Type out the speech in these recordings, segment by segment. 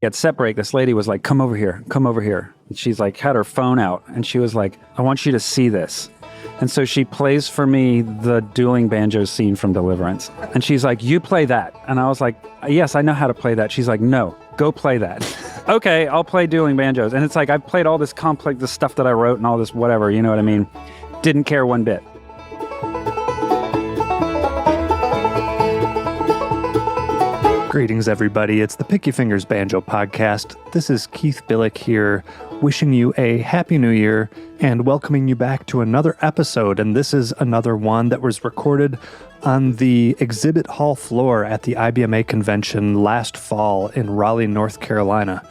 At set break, this lady was like, come over here. And she's like, had her phone out, and she was like, I want you to see this. And so she plays for me the dueling banjo scene from Deliverance. And she's like, you play that. And I was like, yes, I know how to play that. She's like, no, go play that. Okay, I'll play dueling banjos. And it's like, I've played all this complex, the stuff that I wrote and all this whatever, you know what I mean? Didn't care one bit. Greetings, everybody. It's the Picky Fingers Banjo Podcast. This is Keith Billick here, wishing you a Happy New Year and welcoming you back to another episode. And this is another one that was recorded on the exhibit hall floor at the IBMA convention last fall in Raleigh, North Carolina.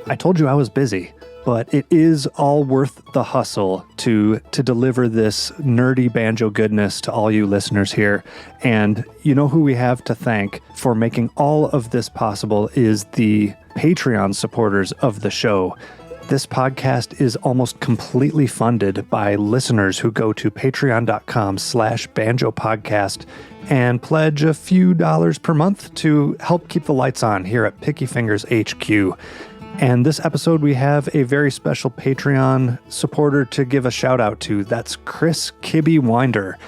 I told you I was busy, but it is all worth the hustle to deliver this nerdy banjo goodness to all you listeners here. And you know who we have to thank for making all of this possible is the Patreon supporters of the show. This podcast is almost completely funded by listeners who go to patreon.com/banjopodcast and pledge a few dollars per month to help keep the lights on here at Picky Fingers HQ. And this episode, we have a very special Patreon supporter to give a shout out to. That's Chris Kibbe Winder.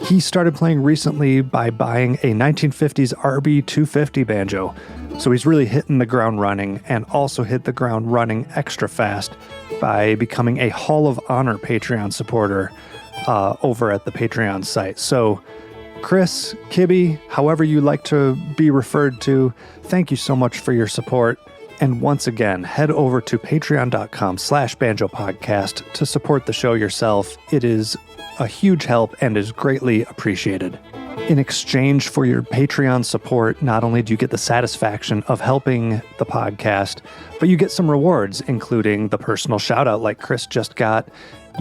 He started playing recently by buying a 1950s RB 250 banjo. So he's really hitting the ground running, and also hit the ground running extra fast by becoming a Hall of Honor Patreon supporter over at the Patreon site. So Chris, Kibbe, however you like to be referred to, thank you so much for your support. And once again, head over to patreon.com/banjopodcast to support the show yourself. It is a huge help and is greatly appreciated. In exchange for your Patreon support, not only do you get the satisfaction of helping the podcast, but you get some rewards, including the personal shout out like Chris just got.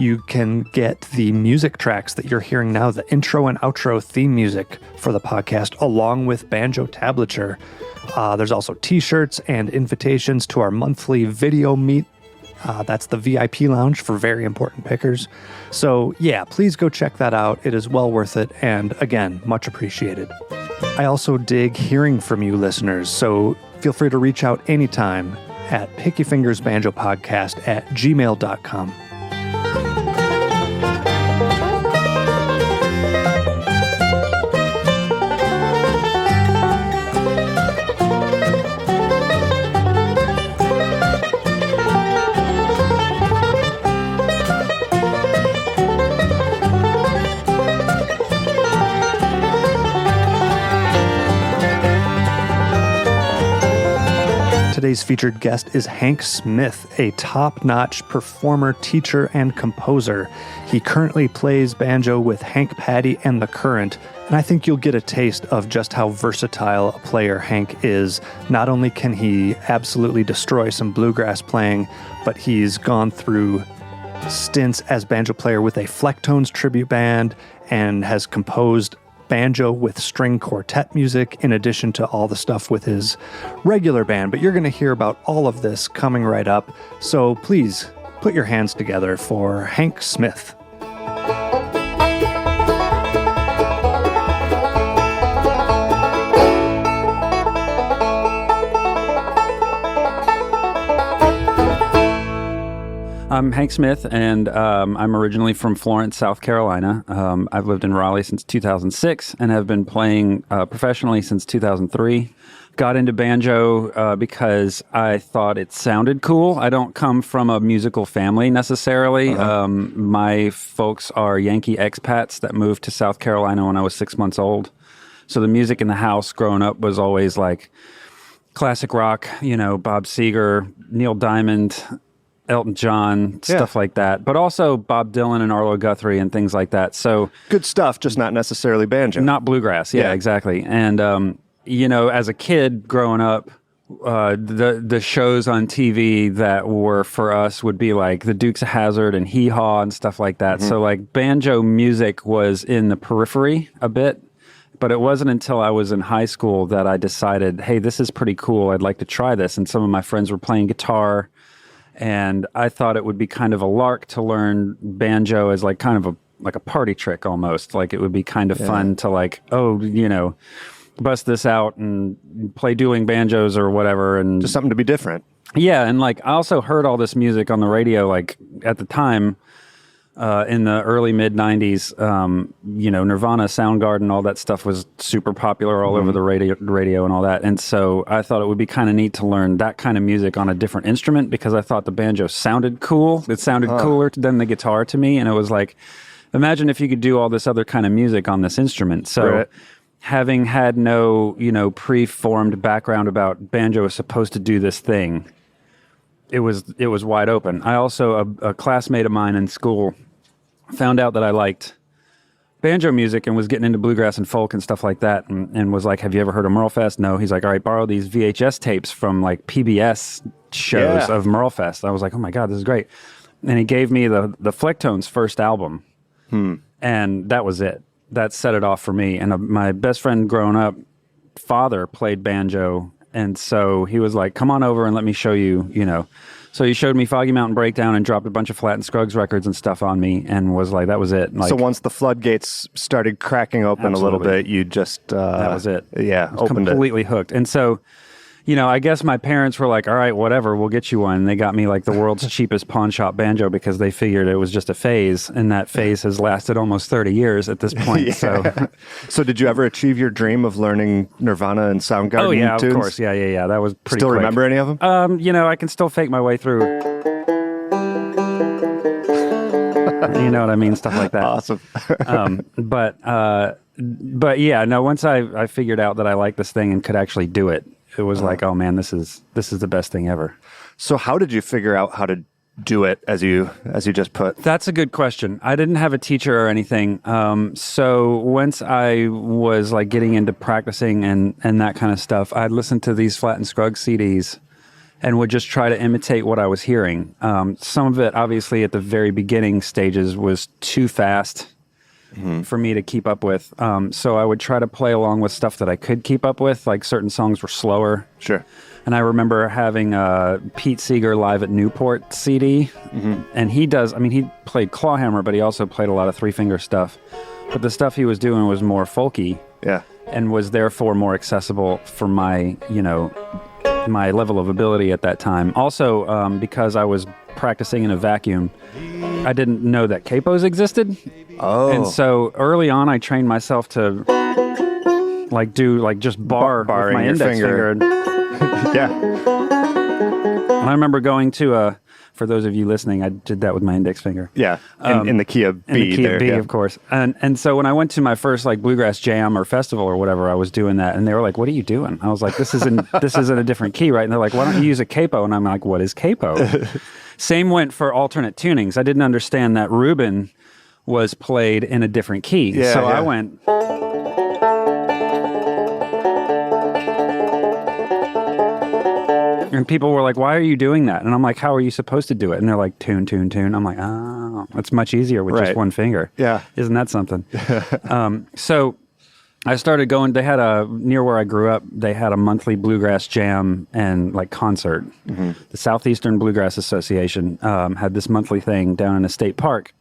You can get the music tracks that you're hearing now, the intro and outro theme music for the podcast, along with banjo tablature. There's also t-shirts and invitations to our monthly video meet. That's the VIP lounge for very important pickers. So yeah, please go check that out. It is well worth it. And again, much appreciated. I also dig hearing from you listeners. So feel free to reach out anytime at pickyfingersbanjopodcast@gmail.com. Today's featured guest is Hank Smith, a top-notch performer, teacher, and composer. He currently plays banjo with Hank, Pattie, and the Current, and I think you'll get a taste of just how versatile a player Hank is. Not only can he absolutely destroy some bluegrass playing, but he's gone through stints as banjo player with a Flecktones tribute band and has composed banjo with string quartet music in addition to all the stuff with his regular band. But you're going to hear about all of this coming right up. So please put your hands together for Hank Smith. I'm Hank Smith, and I'm originally from Florence, South Carolina. I've lived in Raleigh since 2006 and have been playing professionally since 2003. Got into banjo because I thought it sounded cool. I don't come from a musical family necessarily. My folks are Yankee expats that moved to South Carolina when I was 6 months old. So the music in the house growing up was always like classic rock, you know, Bob Seger, Neil Diamond, Elton John, stuff like that, but also Bob Dylan and Arlo Guthrie and things like that. So good stuff, just not necessarily banjo. Not bluegrass. Yeah, exactly. And, you know, as a kid growing up, the shows on TV that were for us would be like the Dukes of Hazzard and Hee Haw and stuff like that. So like banjo music was in the periphery a bit, but it wasn't until I was in high school that I decided, hey, this is pretty cool. I'd like to try this. And some of my friends were playing guitar. And I thought it would be kind of a lark to learn banjo as like kind of a party trick almost. Like it would be kind of fun to like, oh, you know, bust this out and play dueling banjos or whatever. And Just something to be different. yeah, and like I also heard all this music on the radio, like at the time, in the early mid '90s. Nirvana, Soundgarden, all that stuff was super popular all over the radio and all that. And so I thought it would be kind of neat to learn that kind of music on a different instrument because I thought the banjo sounded cool. It sounded cooler than the guitar to me, and it was like, imagine if you could do all this other kind of music on this instrument. So. Right. Having had no, pre-formed background about banjo is supposed to do this thing, it was wide open. I also, a classmate of mine in school found out that I liked banjo music and was getting into bluegrass and folk and stuff like that, and was like, have you ever heard of Merlefest? No. He's like, all right, borrow these VHS tapes from like PBS shows of Merlefest. I was like, oh my God, this is great. And he gave me the Flecktones' first album, and that was it. That set it off for me. And my best friend growing up, father played banjo. And so he was like, come on over and let me show you, So he showed me Foggy Mountain Breakdown and dropped a bunch of Flat and Scruggs records and stuff on me and was like, that was it. Like, So once the floodgates started cracking open a little bit, you just... that was it. Yeah, I was opened completely hooked. And so... I guess my parents were like, all right, whatever, we'll get you one. And they got me like the world's cheapest pawn shop banjo because they figured it was just a phase. And that phase has lasted almost 30 years at this point. So did you ever achieve your dream of learning Nirvana and Soundgarden Oh, yeah, tunes? of course. Yeah. That was pretty Still quick. remember any of them? I can still fake my way through. You know what I mean? Stuff like that. Awesome. But yeah, no, once I figured out that I liked this thing and could actually do it, it was like, oh man, this is the best thing ever. So how did you figure out how to do it as you just put? That's a good question. I didn't have a teacher or anything. So once I was like getting into practicing and that kind of stuff, I'd listen to these Flat and Scruggs CDs and would just try to imitate what I was hearing. Some of it, obviously, at the very beginning stages was too fast for me to keep up with. So I would try to play along with stuff that I could keep up with, like certain songs were slower. Sure. And I remember having a Pete Seeger Live at Newport CD. And he played clawhammer, but he also played a lot of three-finger stuff. But the stuff he was doing was more folky. Yeah. And was therefore more accessible for my, my level of ability at that time. Also, because I was practicing in a vacuum, I didn't know that capos existed. Oh. And so early on, I trained myself to do just bar with barring my your index finger. finger. And I remember going to for those of you listening, I did that with my index finger. Yeah. In the key of B. In the key there, of B, yeah. of course. And so when I went to my first bluegrass jam or festival or whatever, I was doing that, and they were like, "What are you doing?" I was like, "This isn't a different key, right?" And they're like, "Why don't you use a capo?" And I'm like, "What is capo?" Same went for alternate tunings. I didn't understand that Reuben was played in a different key. Yeah, so yeah. I went. And people were like, why are you doing that? And I'm like, how are you supposed to do it? And they're like, tune, tune, tune. I'm like, oh, it's much easier with just one finger. Yeah. Isn't that something? So I started going, they had near where I grew up, they had a monthly bluegrass jam and concert. Mm-hmm. The Southeastern Bluegrass Association had this monthly thing down in a state park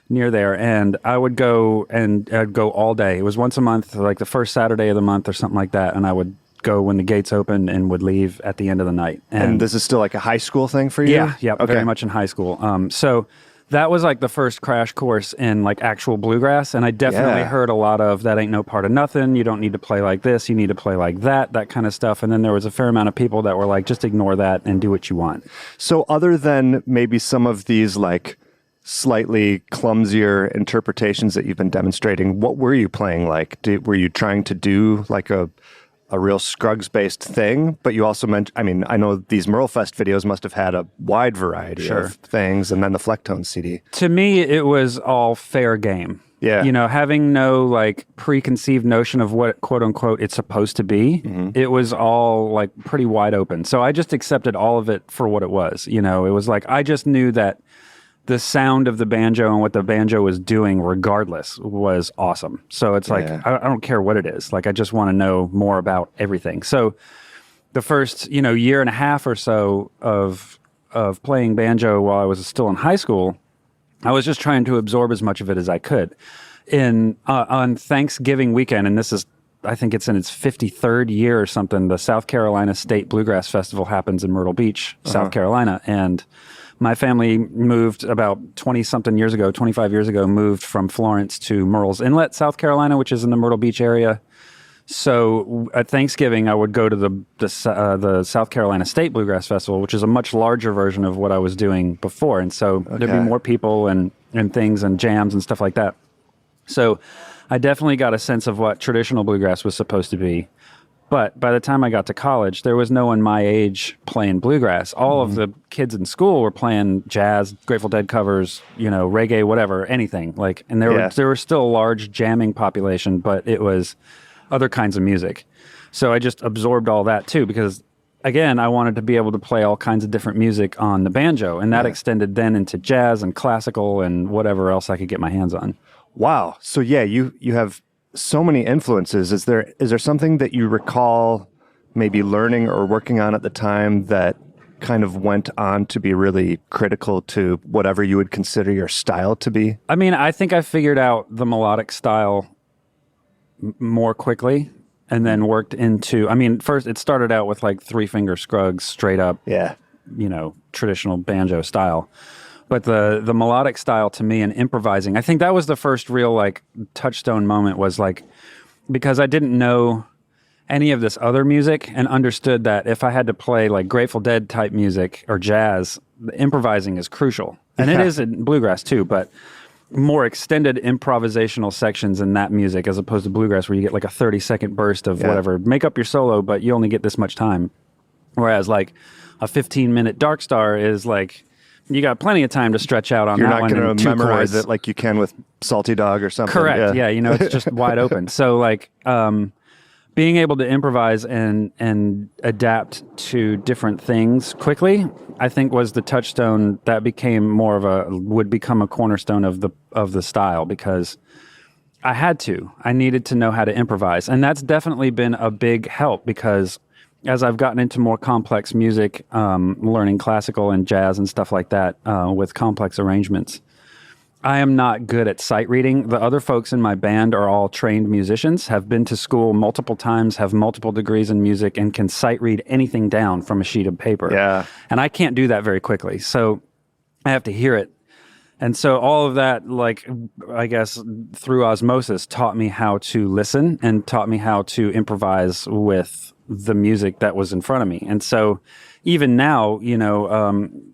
near there. And I would go and I'd go all day. It was once a month, like the first Saturday of the month or something like that. And I would go when the gates opened and would leave at the end of the night. And this is still like a high school thing for you? Yeah, okay. Very much in high school. So that was the first crash course in actual bluegrass, and I definitely heard a lot of that ain't no part of nothing, you don't need to play like this, you need to play like that kind of stuff. And then there was a fair amount of people that were like, just ignore that and do what you want. So other than maybe some of these slightly clumsier interpretations that you've been demonstrating, what were you playing like? Were you trying to do a real Scruggs-based thing? But you also mentioned, I know these Merlefest videos must have had a wide variety of things, and then the Flecktones CD. To me, it was all fair game. Yeah. Having no preconceived notion of what quote unquote it's supposed to be, it was all pretty wide open. So I just accepted all of it for what it was. It was I just knew that the sound of the banjo and what the banjo was doing regardless was awesome. So it's I don't care what it is. I just want to know more about everything. So the first, year and a half or so of playing banjo while I was still in high school, I was just trying to absorb as much of it as I could. On Thanksgiving weekend, and this is I think it's in its 53rd year or something. The South Carolina State Bluegrass Festival happens in Myrtle Beach, South Carolina. And my family moved about 20-something years ago, 25 years ago, moved from Florence to Murrells Inlet, South Carolina, which is in the Myrtle Beach area. So at Thanksgiving, I would go to the South Carolina State Bluegrass Festival, which is a much larger version of what I was doing before. And so there'd be more people and things and jams and stuff like that. So I definitely got a sense of what traditional bluegrass was supposed to be. But by the time I got to college, there was no one my age playing bluegrass. All of the kids in school were playing jazz, Grateful Dead covers, reggae, whatever, anything. And there was still a large jamming population, but it was other kinds of music. So I just absorbed all that too, because again, I wanted to be able to play all kinds of different music on the banjo, and that extended then into jazz and classical and whatever else I could get my hands on. Wow. So yeah, you have so many influences. Is there something that you recall maybe learning or working on at the time that kind of went on to be really critical to whatever you would consider your style to be? I mean, I think I figured out the melodic style more quickly and then worked into, first it started out with like 3-finger scruggs, straight up, traditional banjo style. But the melodic style to me and improvising, I think that was the first real touchstone moment, was because I didn't know any of this other music and understood that if I had to play like Grateful Dead type music or jazz, improvising is crucial. And it is in bluegrass too, but more extended improvisational sections in that music as opposed to bluegrass where you get like a 30-second burst of whatever. Make up your solo, but you only get this much time. Whereas like a 15-minute Dark Star is like, you got plenty of time to stretch out on You're that one. You're not going to memorize chords. It like you can with Salty Dog or something. Correct. Yeah, it's just wide open. So being able to improvise and adapt to different things quickly, I think was the touchstone that became would become a cornerstone of the style, because I needed to know how to improvise. And that's definitely been a big help, because as I've gotten into more complex music, learning classical and jazz and stuff like that with complex arrangements, I am not good at sight reading. The other folks in my band are all trained musicians, have been to school multiple times, have multiple degrees in music, and can sight read anything down from a sheet of paper. Yeah. And I can't do that very quickly. So I have to hear it. And so all of that, I guess, through osmosis, taught me how to listen and taught me how to improvise with the music that was in front of me. And so even now,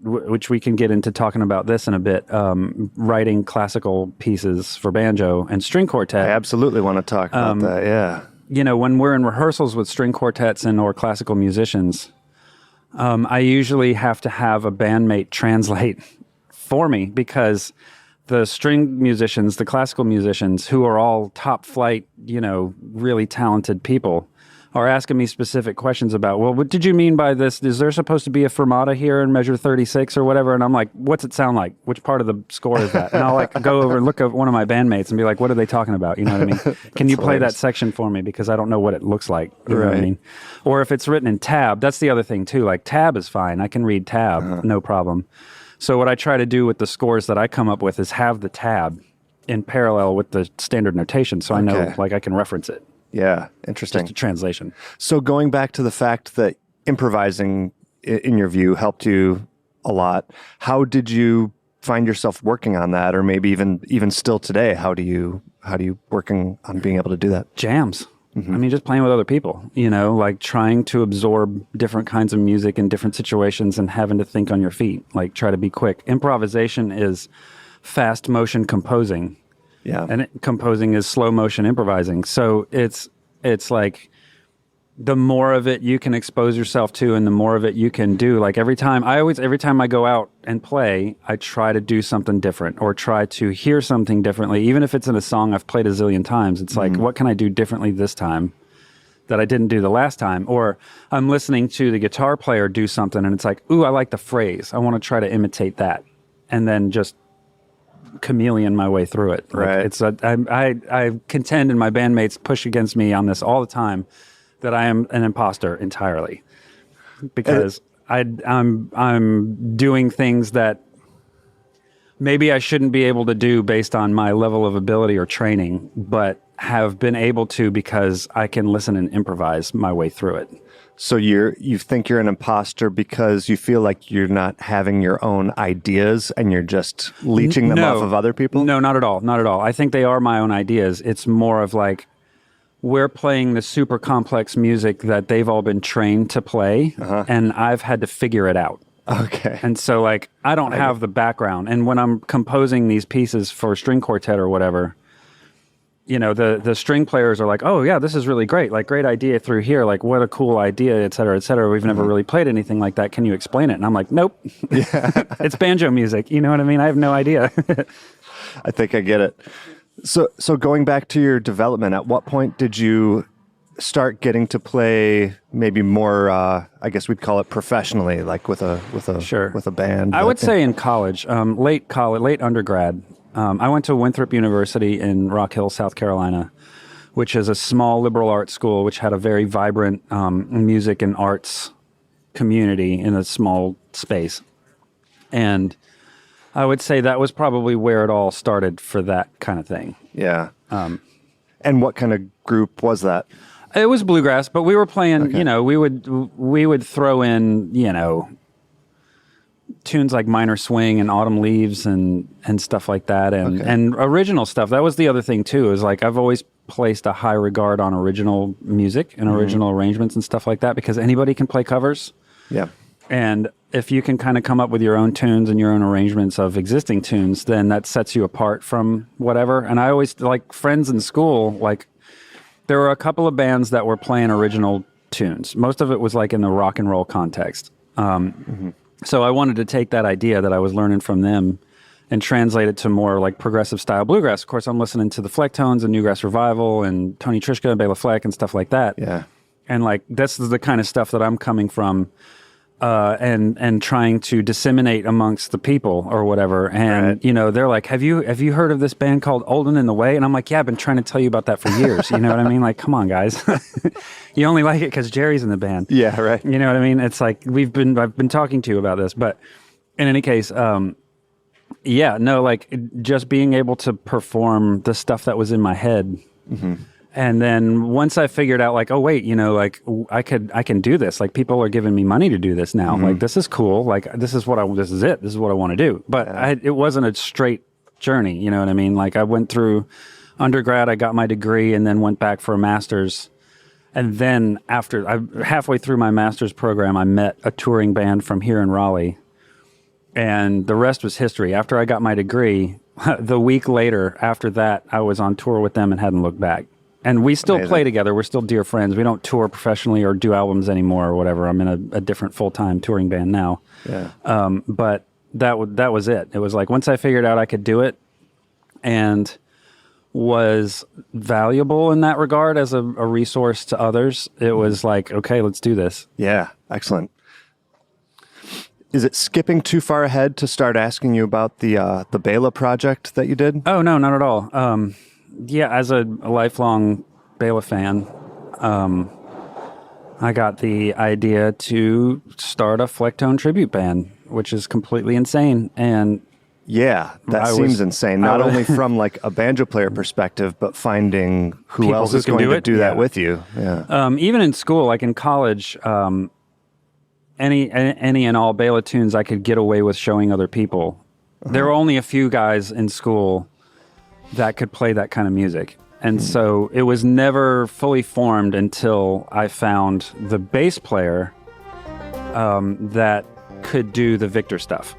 which we can get into talking about this in a bit, writing classical pieces for banjo and string quartet. I absolutely want to talk about that, yeah. When we're in rehearsals with string quartets or classical musicians, I usually have to have a bandmate translate for me, because the string musicians, the classical musicians, who are all top flight, really talented people, are asking me specific questions about, well, what did you mean by this? Is there supposed to be a fermata here in measure 36 or whatever? And I'm like, what's it sound like? Which part of the score is that? And I'll go over and look at one of my bandmates and be like, what are they talking about? You know what I mean? Can you play that section for me? Because I don't know what it looks like. You know what I mean? Or if it's written in tab, that's the other thing too. Tab is fine. I can read tab, no problem. So what I try to do with the scores that I come up with is have the tab in parallel with the standard notation, so I know, I can reference it. Yeah, interesting. Just a translation. So going back to the fact that improvising, in your view, helped you a lot, how did you find yourself working on that? Or maybe even still today, how do you working on being able to do that? Jams. Mm-hmm. Just playing with other people, trying to absorb different kinds of music in different situations and having to think on your feet, try to be quick. Improvisation is fast motion composing. Yeah. And composing is slow motion improvising. So it's like the more of it you can expose yourself to and the more of it you can do. Every time I go out and play, I try to do something different or try to hear something differently. Even if it's in a song I've played a zillion times, it's what can I do differently this time that I didn't do the last time? Or I'm listening to the guitar player do something and it's like, ooh, I like the phrase. I want to try to imitate that. And then just chameleon my way through it. Right. I contend, and my bandmates push against me on this all the time, that I am an imposter entirely, because I'm doing things that maybe I shouldn't be able to do based on my level of ability or training, but have been able to because I can listen and improvise my way through it. So you think you're an imposter because you feel like you're not having your own ideas and you're just leeching them off of other people? No, not at all. Not at all. I think they are my own ideas. It's more of like we're playing the super complex music that they've all been trained to play, and I've had to figure it out. Okay. And so like I don't have the background. And when I'm composing these pieces for string quartet or whatever, you know, the string players are like, oh, yeah, this is really great. Like, great idea through here. Like, what a cool idea, et cetera, et cetera. We've never really played anything like that. Can you explain it? And I'm like, nope. It's banjo music. You know what I mean? I have no idea. I think I get it. So going back to your development, at what point did you start getting to play maybe more, I guess we'd call it professionally, like with a band? I would say in college, late undergrad. I went to Winthrop University in Rock Hill, South Carolina, which is a small liberal arts school which had a very vibrant music and arts community in a small space. And I would say that was probably where it all started for that kind of thing. Yeah. And what kind of group was that? It was bluegrass, but we were playing, you know, we would throw in, you know, tunes like Minor Swing and Autumn Leaves and stuff like that, and original stuff. That was the other thing too, is like I've always placed a high regard on original music and original arrangements and stuff like that, because anybody can play covers. Yeah. And if you can kind of come up with your own tunes and your own arrangements of existing tunes, then that sets you apart from whatever. And I always, like, friends in school, like, there were a couple of bands that were playing original tunes. Most of it was like in the rock and roll context. So I wanted to take that idea that I was learning from them and translate it to more like progressive style bluegrass. Of course, I'm listening to the Flecktones and Newgrass Revival and Tony Trischka and Bela Fleck and stuff like that. Yeah. And like, this is the kind of stuff that I'm coming from and trying to disseminate amongst the people or whatever. And, you know, they're like, have you heard of this band called Olden in the Way? And I'm like, yeah, I've been trying to tell you about that for years. You know what I mean? Like, come on, guys. You only like it because Jerry's in the band. Yeah, right. You know what I mean? It's like, I've been talking to you about this, but in any case, yeah, no, like just being able to perform the stuff that was in my head. And then once I figured out, like, oh wait, you know, like I can do this. Like, people are giving me money to do this now. Like, this is cool. Like, this is what I want to do. But it wasn't a straight journey. You know what I mean? Like, I went through undergrad, I got my degree, and then went back for a master's. And then halfway through my master's program, I met a touring band from here in Raleigh, and the rest was history. After I got my degree, the week later after that, I was on tour with them and hadn't looked back. And we still play together. We're still dear friends. We don't tour professionally or do albums anymore or whatever. I'm in a different full-time touring band now. Yeah. But that was it. It was like, once I figured out I could do it and was valuable in that regard as a resource to others, it was like, okay, let's do this. Yeah. Excellent. Is it skipping too far ahead to start asking you about the Bela project that you did? Oh, no, not at all. Yeah, as a lifelong Bela fan, I got the idea to start a Flecktone tribute band, which is completely insane. And yeah, that seems insane. Not only from like a banjo player perspective, but finding who else is going to do that with you. Yeah. Even in school, like in college, any and all Bela tunes I could get away with showing other people. There were only a few guys in school that could play that kind of music. And so it was never fully formed until I found the bass player that could do the Victor stuff.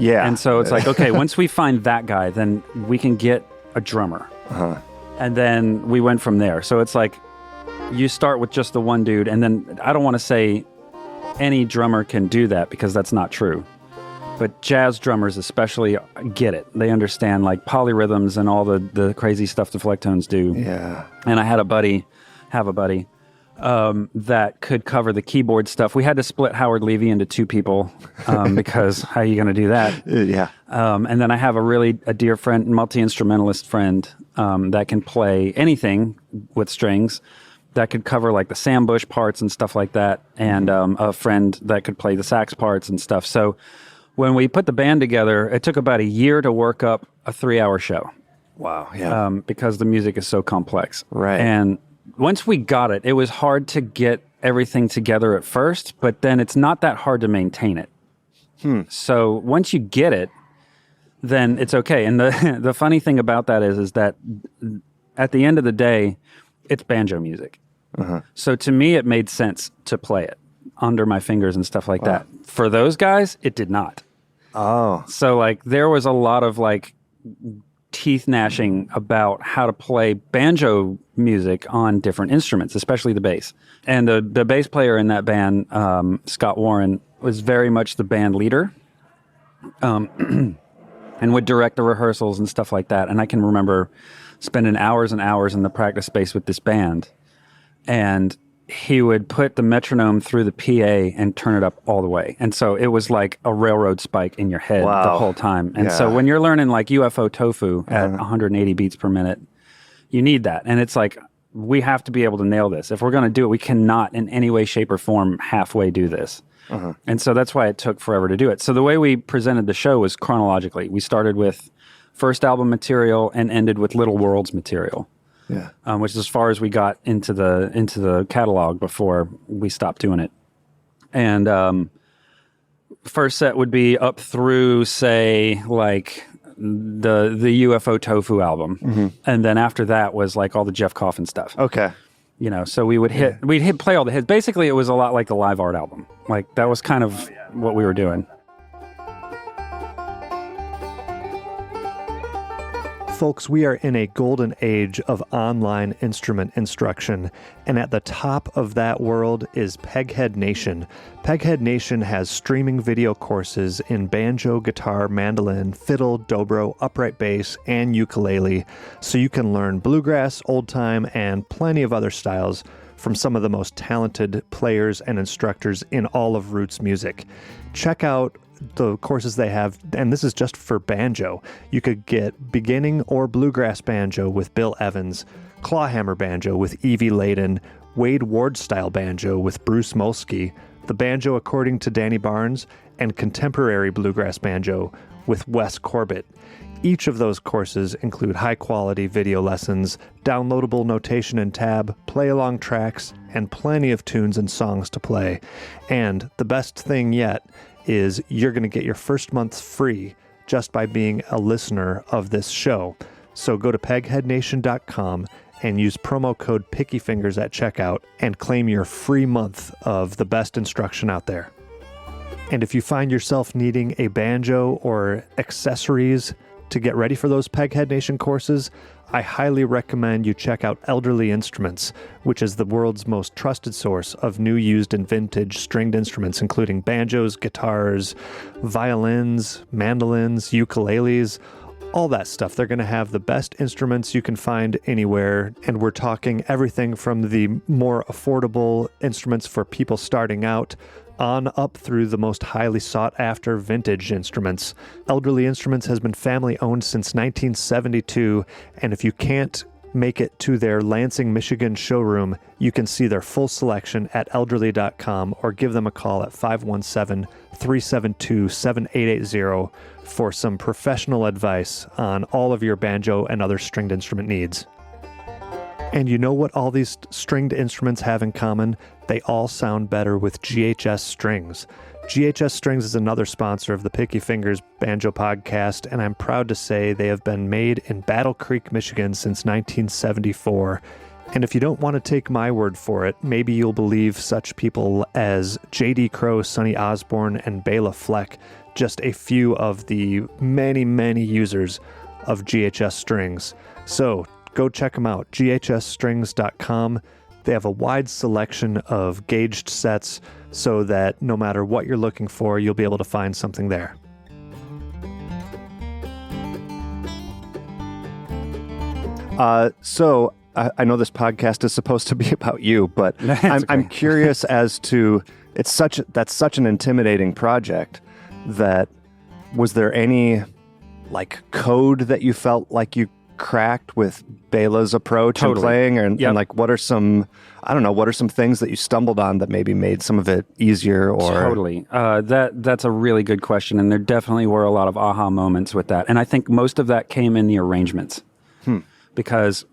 Yeah. And so it's like, okay, once we find that guy, then we can get a drummer. And then we went from there. So it's like you start with just the one dude, and then I don't want to say any drummer can do that because that's not true. But jazz drummers especially get it. They understand like polyrhythms and all the crazy stuff the Flecktones do. Yeah. And I had a buddy that could cover the keyboard stuff. We had to split Howard Levy into two people because how are you going to do that? Yeah. And then I have a dear friend, multi-instrumentalist friend that can play anything with strings, that could cover like the Sam Bush parts and stuff like that, and a friend that could play the sax parts and stuff. So when we put the band together, it took about a year to work up a 3-hour show. Wow. Yeah. Because the music is so complex. Right. And once we got it, it was hard to get everything together at first, but then it's not that hard to maintain it. So once you get it, then it's okay. And the funny thing about that is that at the end of the day, it's banjo music. So to me, it made sense to play it under my fingers and stuff like that. For those guys, it did not. Oh. So like there was a lot of like teeth gnashing about how to play banjo music on different instruments, especially the bass. And the bass player in that band, Scott Warren, was very much the band leader, and would direct the rehearsals and stuff like that. And I can remember spending hours and hours in the practice space with this band, and he would put the metronome through the PA and turn it up all the way. And so it was like a railroad spike in your head the whole time. And so when you're learning like UFO tofu at 180 beats per minute, you need that. And it's like, we have to be able to nail this. If we're going to do it, we cannot in any way, shape, or form halfway do this. And so that's why it took forever to do it. So the way we presented the show was chronologically. We started with first album material and ended with Little Worlds material. Yeah. Which is as far as we got into the catalog before we stopped doing it. And first set would be up through, say, like the UFO Tofu album, and then after that was like all the Jeff Coffin stuff. Okay. You know, so we'd play all the hits. Basically, it was a lot like the Live Art album. Like that was kind of what we were doing. Folks, we are in a golden age of online instrument instruction, and at the top of that world is Peghead Nation. Peghead Nation has streaming video courses in banjo, guitar, mandolin, fiddle, dobro, upright bass, and ukulele, so you can learn bluegrass, old time, and plenty of other styles from some of the most talented players and instructors in all of roots music. Check out the courses they have, and this is just for banjo. You could get beginning or bluegrass banjo with Bill Evans, clawhammer banjo with Evie Layden, Wade Ward style banjo with Bruce Molsky, the banjo according to Danny Barnes, and contemporary bluegrass banjo with Wes Corbett. Each of those courses include high-quality video lessons, downloadable notation and tab, play-along tracks, and plenty of tunes and songs to play. And the best thing yet is you're going to get your first month free just by being a listener of this show. So go to pegheadnation.com and use promo code pickyfingers at checkout and claim your free month of the best instruction out there. And if you find yourself needing a banjo or accessories to get ready for those Peghead Nation courses, I highly recommend you check out Elderly Instruments, which is the world's most trusted source of new, used, and vintage stringed instruments, including banjos, guitars, violins, mandolins, ukuleles, all that stuff. They're going to have the best instruments you can find anywhere, and we're talking everything from the more affordable instruments for people starting out on up through the most highly sought-after vintage instruments. Elderly Instruments has been family-owned since 1972, and if you can't make it to their Lansing, Michigan showroom, you can see their full selection at elderly.com or give them a call at 517-372-7880 for some professional advice on all of your banjo and other stringed instrument needs. And you know what all these stringed instruments have in common? They all sound better with GHS strings. GHS Strings is another sponsor of the Picky Fingers Banjo Podcast, and I'm proud to say they have been made in Battle Creek, Michigan since 1974. And if you don't want to take my word for it, maybe you'll believe such people as J.D. Crowe, Sonny Osborne, and Bela Fleck, just a few of the many, many users of GHS strings. So go check them out, ghsstrings.com. They have a wide selection of gauged sets so that no matter what you're looking for, you'll be able to find something there. So I know this podcast is supposed to be about you, but I'm curious as to that's such an intimidating project. That was there any like code that you felt like you cracked with Bela's approach and playing, and like what are some things that you stumbled on that maybe made some of it easier? Or Totally. That's a really good question, and there definitely were a lot of aha moments with that, and I think most of that came in the arrangements. Because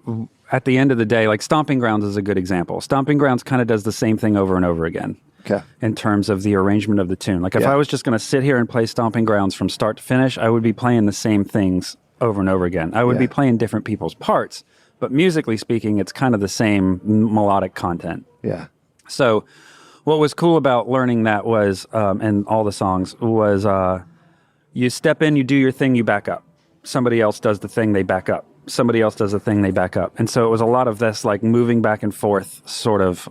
at the end of the day, like Stomping Grounds is a good example. Stomping Grounds kind of does the same thing over and over again. Okay. In terms of the arrangement of the tune. Like if I was just going to sit here and play Stomping Grounds from start to finish, I would be playing the same things over and over again. I would be playing different people's parts, but musically speaking, it's kind of the same melodic content. Yeah. So what was cool about learning that was, and all the songs, was you step in, you do your thing, you back up. Somebody else does the thing, they back up. Somebody else does the thing, they back up. And so it was a lot of this like moving back and forth sort of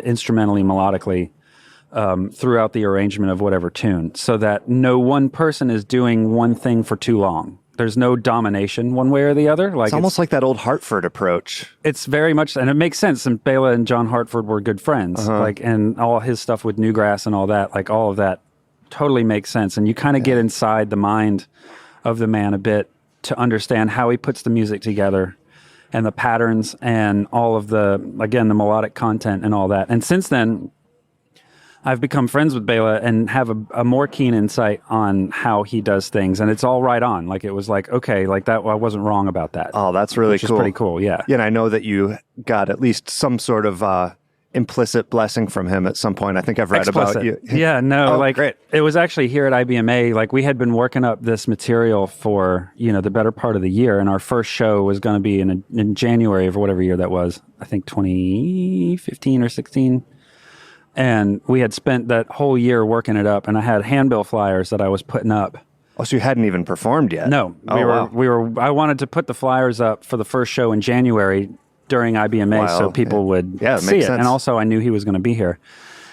instrumentally, melodically, throughout the arrangement of whatever tune, so that no one person is doing one thing for too long. There's no domination one way or the other. Like it's almost like that old Hartford approach. It's very much, and it makes sense. And Bela and John Hartford were good friends, like, and all his stuff with Newgrass and all that, like all of that totally makes sense. And you kind of get inside the mind of the man a bit to understand how he puts the music together and the patterns and all of the, again, the melodic content and all that. And since then, I've become friends with Bela and have a more keen insight on how he does things. And it's all right on. Like, it was like, okay, like that, I wasn't wrong about that. Oh, that's really which cool. Which is pretty cool, yeah. Yeah, and I know that you got at least some sort of implicit blessing from him at some point. I think I've read about you. Yeah, no, like great. It was actually here at IBMA. Like we had been working up this material for, the better part of the year. And our first show was going to be in January of whatever year that was. I think 2015 or 16. And we had spent that whole year working it up, and I had handbill flyers that I was putting up. Oh, so you hadn't even performed yet? No, I wanted to put the flyers up for the first show in January during IBMA, so people would see it. Sense. And also, I knew he was going to be here,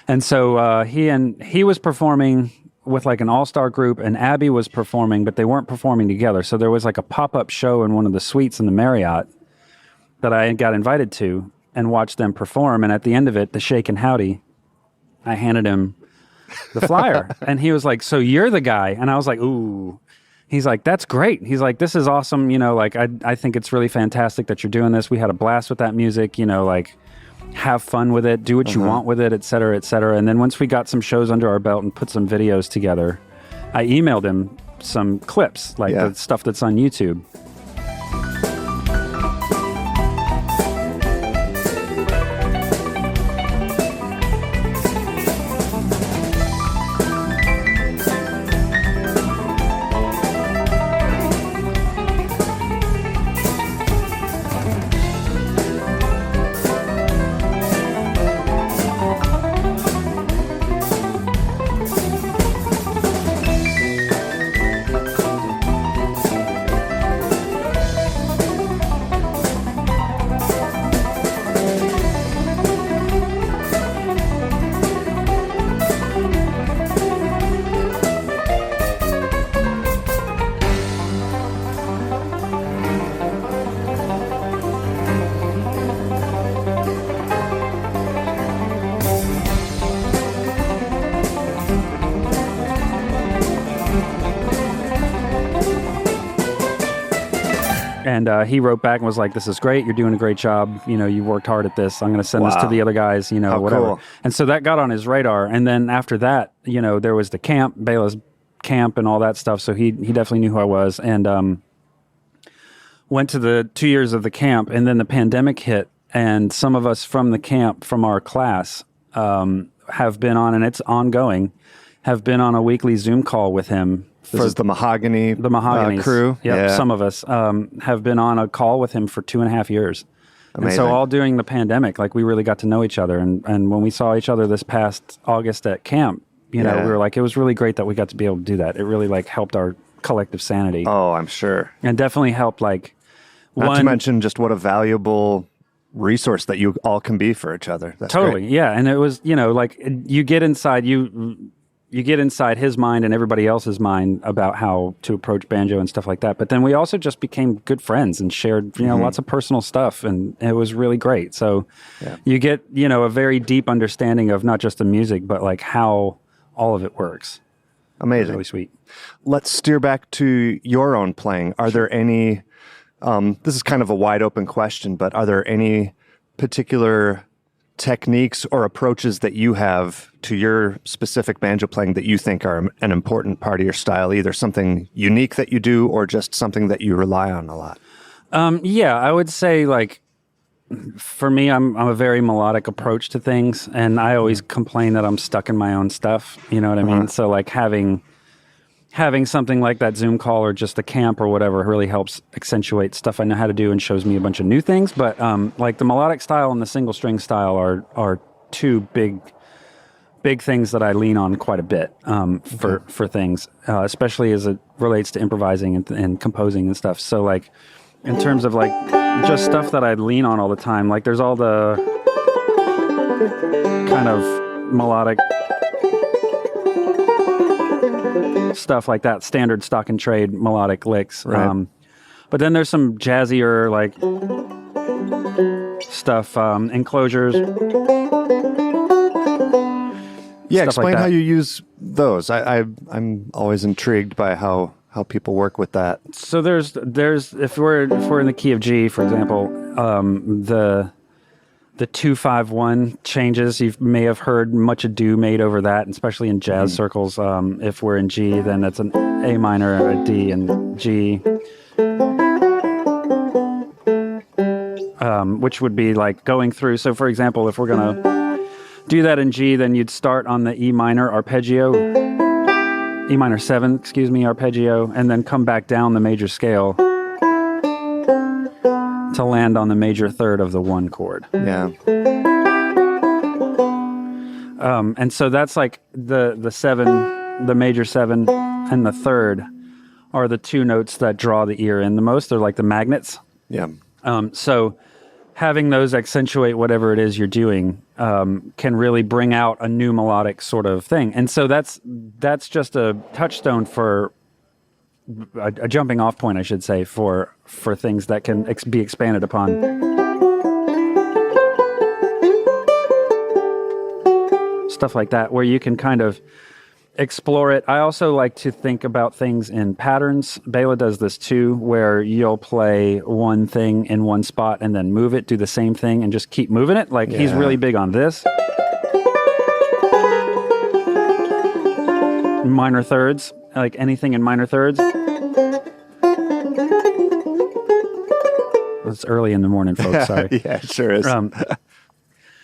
and so he was performing with like an all-star group, and Abby was performing, but they weren't performing together. So there was like a pop-up show in one of the suites in the Marriott that I got invited to and watched them perform. And at the end of it, the Shake and Howdy, I handed him the flyer and he was like, "So you're the guy?" And I was like, "Ooh." He's like, "That's great." He's like, "This is awesome. Like I think it's really fantastic that you're doing this. We had a blast with that music, like have fun with it, do what you want with it, et cetera, et cetera." And then once we got some shows under our belt and put some videos together, I emailed him some clips, like the stuff that's on YouTube. And he wrote back and was like, "This is great. You're doing a great job. You worked hard at this. I'm going to send this to the other guys, How whatever." Cool. And so that got on his radar. And then after that, there was the camp, Bela's camp and all that stuff. So he definitely knew who I was, and went to the 2 years of the camp. And then the pandemic hit, and some of us from the camp, from our class, have been on, and it's ongoing, have been on a weekly Zoom call with him. This is the Mahogany Mahogany crew. Yep, some of us have been on a call with him for 2.5 years, And so all during the pandemic, like we really got to know each other. And when we saw each other this past August at camp, you know, we were like, it was really great that we got to be able to do that. It really like helped our collective sanity. Oh, I'm sure. And definitely helped like Not to mention just what a valuable resource that you all can be for each other. That's totally. great. Yeah. And it was, you know, like you get inside his mind and everybody else's mind about how to approach banjo and stuff like that. But then we also just became good friends and shared, you know, lots of personal stuff, and it was really great. So you get, you know, a very deep understanding of not just the music, but like how all of it works. Amazing. Really sweet. Let's steer back to your own playing. Are there any, this is kind of a wide open question, but are there any particular techniques or approaches that you have to your specific banjo playing that you think are an important part of your style, either something unique that you do or just something that you rely on a lot? Yeah, I would say like for me, I'm a very melodic approach to things, and I always complain that I'm stuck in my own stuff. You know what I mean? So like having something like that Zoom call or just a camp or whatever really helps accentuate stuff I know how to do and shows me a bunch of new things. But like the melodic style and the single string style are two big things that I lean on quite a bit for things, especially as it relates to improvising and composing and stuff. So like in terms of like just stuff that I lean on all the time, like there's all the kind of melodic stuff like that, standard stock and trade melodic licks. Right. But then there's some jazzier like stuff, enclosures. Yeah, Stuff explain like that. how you use those. I'm always intrigued by how people work with that. So there's if we're in the key of G, for example, the 2-5-1 changes. You may have heard much ado made over that, especially in jazz circles. If we're in G, then it's an A minor, a D, and G, which would be like going through. So, for example, if we're gonna do that in G, then you'd start on the E minor arpeggio, E minor 7, arpeggio, and then come back down the major scale to land on the major third of the 1 chord. Yeah. And so that's like the 7, the major 7, and the third are the 2 notes that draw the ear in the most. They're like the magnets. Yeah. So having those accentuate whatever it is you're doing can really bring out a new melodic sort of thing. And so that's just a touchstone for a jumping off point, I should say, for things that can be expanded upon. Stuff like that, where you can kind of explore it. I also like to think about things in patterns. Bela does this too, where you'll play one thing in one spot and then move it, do the same thing, and just keep moving it. Like he's really big on this. Minor thirds, like anything in minor thirds. It's early in the morning, folks. Sorry. Yeah, it sure is.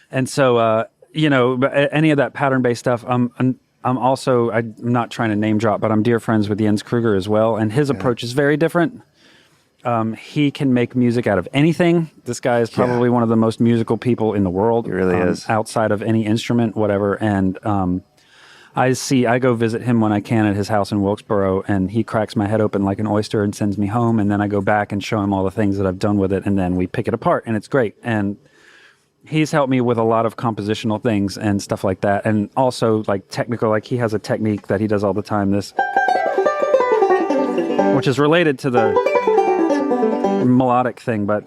And so, you know, any of that pattern-based stuff. I'm not trying to name drop, but I'm dear friends with Jens Kruger as well, and his approach is very different. He can make music out of anything. This guy is probably one of the most musical people in the world. He really is. Outside of any instrument, whatever. And I go visit him when I can at his house in Wilkesboro, and he cracks my head open like an oyster and sends me home. And then I go back and show him all the things that I've done with it, and then we pick it apart, and it's great. And he's helped me with a lot of compositional things and stuff like that. And also like technical, like he has a technique that he does all the time, this, which is related to the melodic thing, but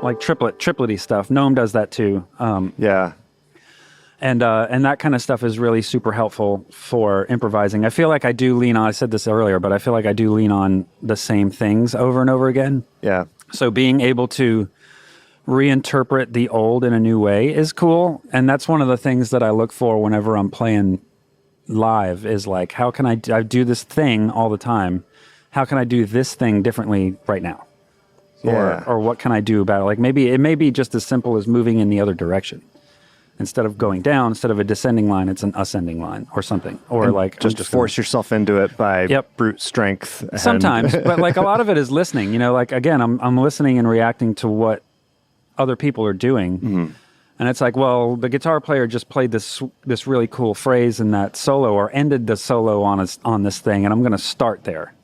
like triplety stuff. Gnome does that too. Yeah. And that kind of stuff is really super helpful for improvising. I feel like I do lean on, I said this earlier, but I feel like I do lean on the same things over and over again. Yeah. So being able to reinterpret the old in a new way is cool. And that's one of the things that I look for whenever I'm playing live is like, how can I do this thing all the time? How can I do this thing differently right now? Yeah. Or what can I do about it? Like maybe it may be just as simple as moving in the other direction. Instead of going down, instead of a descending line, it's an ascending line or something. Or like just force yourself into it by brute strength. Sometimes, but like a lot of it is listening. You know, like again, I'm listening and reacting to what other people are doing, and it's like, well, the guitar player just played this really cool phrase in that solo, or ended the solo on this thing, and I'm going to start there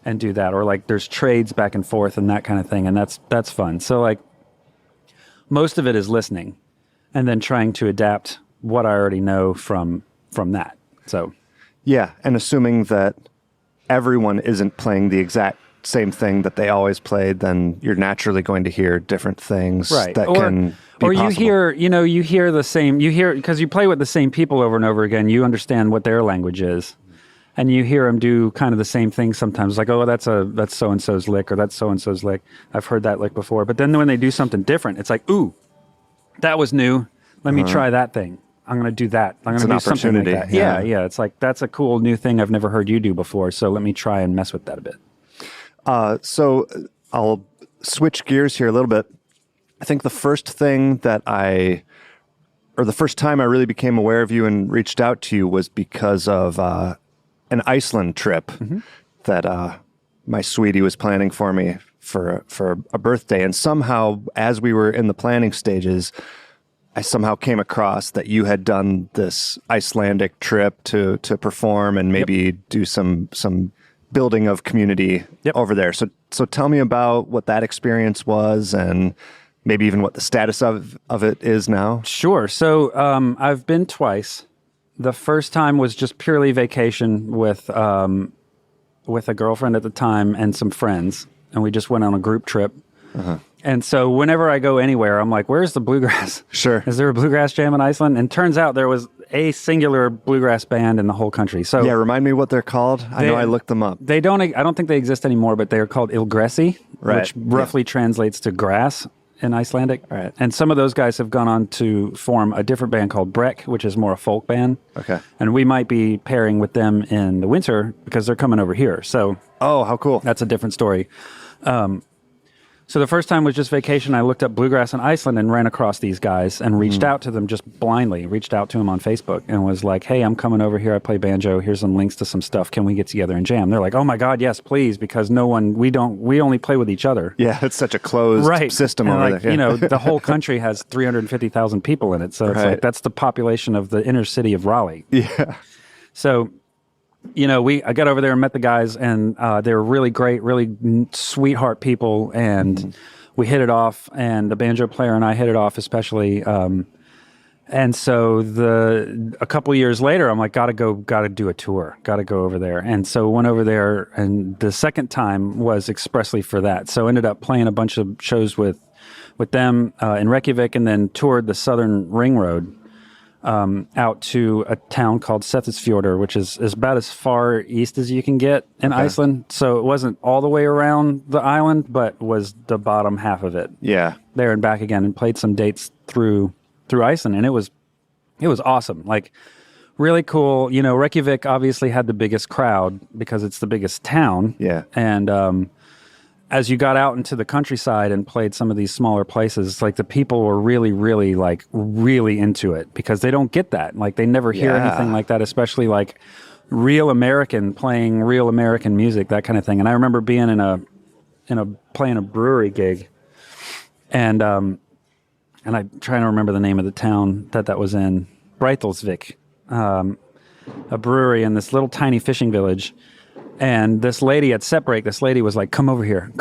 and do that. Or like there's trades back and forth and that kind of thing, and that's fun. So like most of it is listening. And then trying to adapt what I already know from that. So, yeah, and assuming that everyone isn't playing the exact same thing that they always played, then you're naturally going to hear different things that can be or possible. you hear the same, because you play with the same people over and over again. You understand what their language is, and you hear them do kind of the same thing sometimes. Like, oh, that's so and so's lick, or that's so and so's lick. I've heard that lick before. But then when they do something different, it's like, ooh. That was new. Let me try that thing. I'm going to do that. I'm going to do something like that. Yeah. It's like, that's a cool new thing I've never heard you do before. So let me try and mess with that a bit. So I'll switch gears here a little bit. I think the first time I really became aware of you and reached out to you was because of an Iceland trip that my sweetie was planning for me for a birthday. And somehow, as we were in the planning stages, I somehow came across that you had done this Icelandic trip to perform and maybe do some building of community over there. So tell me about what that experience was, and maybe even what the status of it is now. Sure. So I've been twice. The first time was just purely vacation with a girlfriend at the time and some friends. And we just went on a group trip. And so whenever I go anywhere, I'm like, where's the bluegrass? Sure. Is there a bluegrass jam in Iceland? And turns out there was a singular bluegrass band in the whole country. So yeah, remind me what they're called. I know I looked them up. I don't think they exist anymore, but they are called Ilgresi, right, which roughly translates to grass in Icelandic. Right. And some of those guys have gone on to form a different band called Breck, which is more a folk band. Okay. And we might be pairing with them in the winter because they're coming over here. So oh, how cool. That's a different story. So the first time was just vacation. I looked up bluegrass in Iceland and ran across these guys and reached out to them just blindly, reached out to them on Facebook and was like, hey, I'm coming over here. I play banjo. Here's some links to some stuff. Can we get together and jam? They're like, oh my God, yes, please. Because we only play with each other. Yeah. It's such a closed system and over like, there. Yeah. The whole country has 350,000 people in it. So it's like, that's the population of the inner city of Raleigh. Yeah. So, I got over there and met the guys, and they were really great, really sweetheart people, and we hit it off, and the banjo player and I hit it off especially. And so a couple years later, I'm like, gotta do a tour, gotta go over there. And so went over there, and the second time was expressly for that. So ended up playing a bunch of shows with them in Reykjavik, and then toured the Southern Ring Road. Out to a town called Seyðisfjörður, which is about as far east as you can get in Iceland. So it wasn't all the way around the island, but was the bottom half of it. Yeah. There and back again, and played some dates through Iceland, and it was awesome. Like, really cool. Reykjavik obviously had the biggest crowd because it's the biggest town. Yeah. And as you got out into the countryside and played some of these smaller places, like the people were really, really, like really into it because they don't get that. Like they never hear anything like that, especially like real American playing real American music, that kind of thing. And I remember being playing a brewery gig, and I'm trying to remember the name of the town that was in, Breitholsvik, a brewery in this little tiny fishing village. And this lady at set break, was like, come over here.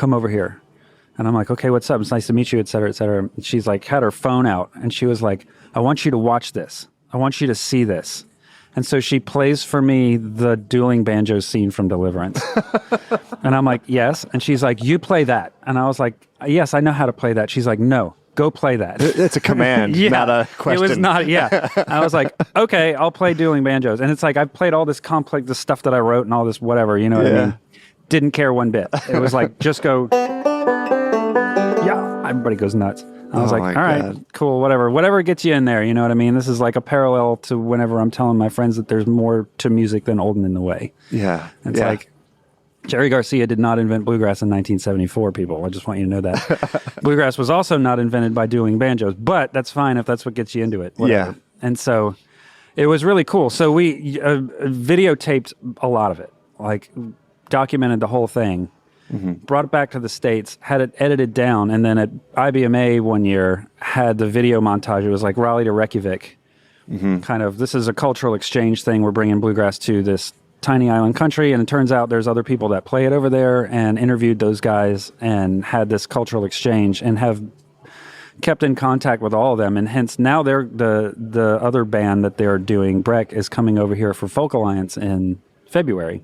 And I'm like, okay, what's up? It's nice to meet you, et cetera, et cetera. And she's like, had her phone out, and she was like, I want you to watch this. I want you to see this. And so she plays for me the dueling banjo scene from Deliverance. And I'm like, yes. And she's like, you play that. And I was like, yes, I know how to play that. She's like, no, go play that. It's a command, not a question. It was not, I was like, okay, I'll play dueling banjos. And it's like, I've played all this complex, the stuff that I wrote and all this whatever, you know what I mean? Didn't care one bit. It was like, just go, everybody goes nuts. I was like, all right, cool, whatever gets you in there, you know what I mean? This is like a parallel to whenever I'm telling my friends that there's more to music than Olden in the Way. Yeah. It's like, Jerry Garcia did not invent bluegrass in 1974, people. I just want you to know that. Bluegrass was also not invented by doing banjos, but that's fine if that's what gets you into it. Whatever. Yeah. And so it was really cool. So we videotaped a lot of it, like documented the whole thing, brought it back to the States, had it edited down, and then at IBMA one year had the video montage. It was like Raleigh to Reykjavik, kind of, this is a cultural exchange thing. We're bringing bluegrass to this tiny island country, and it turns out there's other people that play it over there, and interviewed those guys and had this cultural exchange and have kept in contact with all of them. And hence now they're the other band that they're doing, Breck, is coming over here for Folk Alliance in February.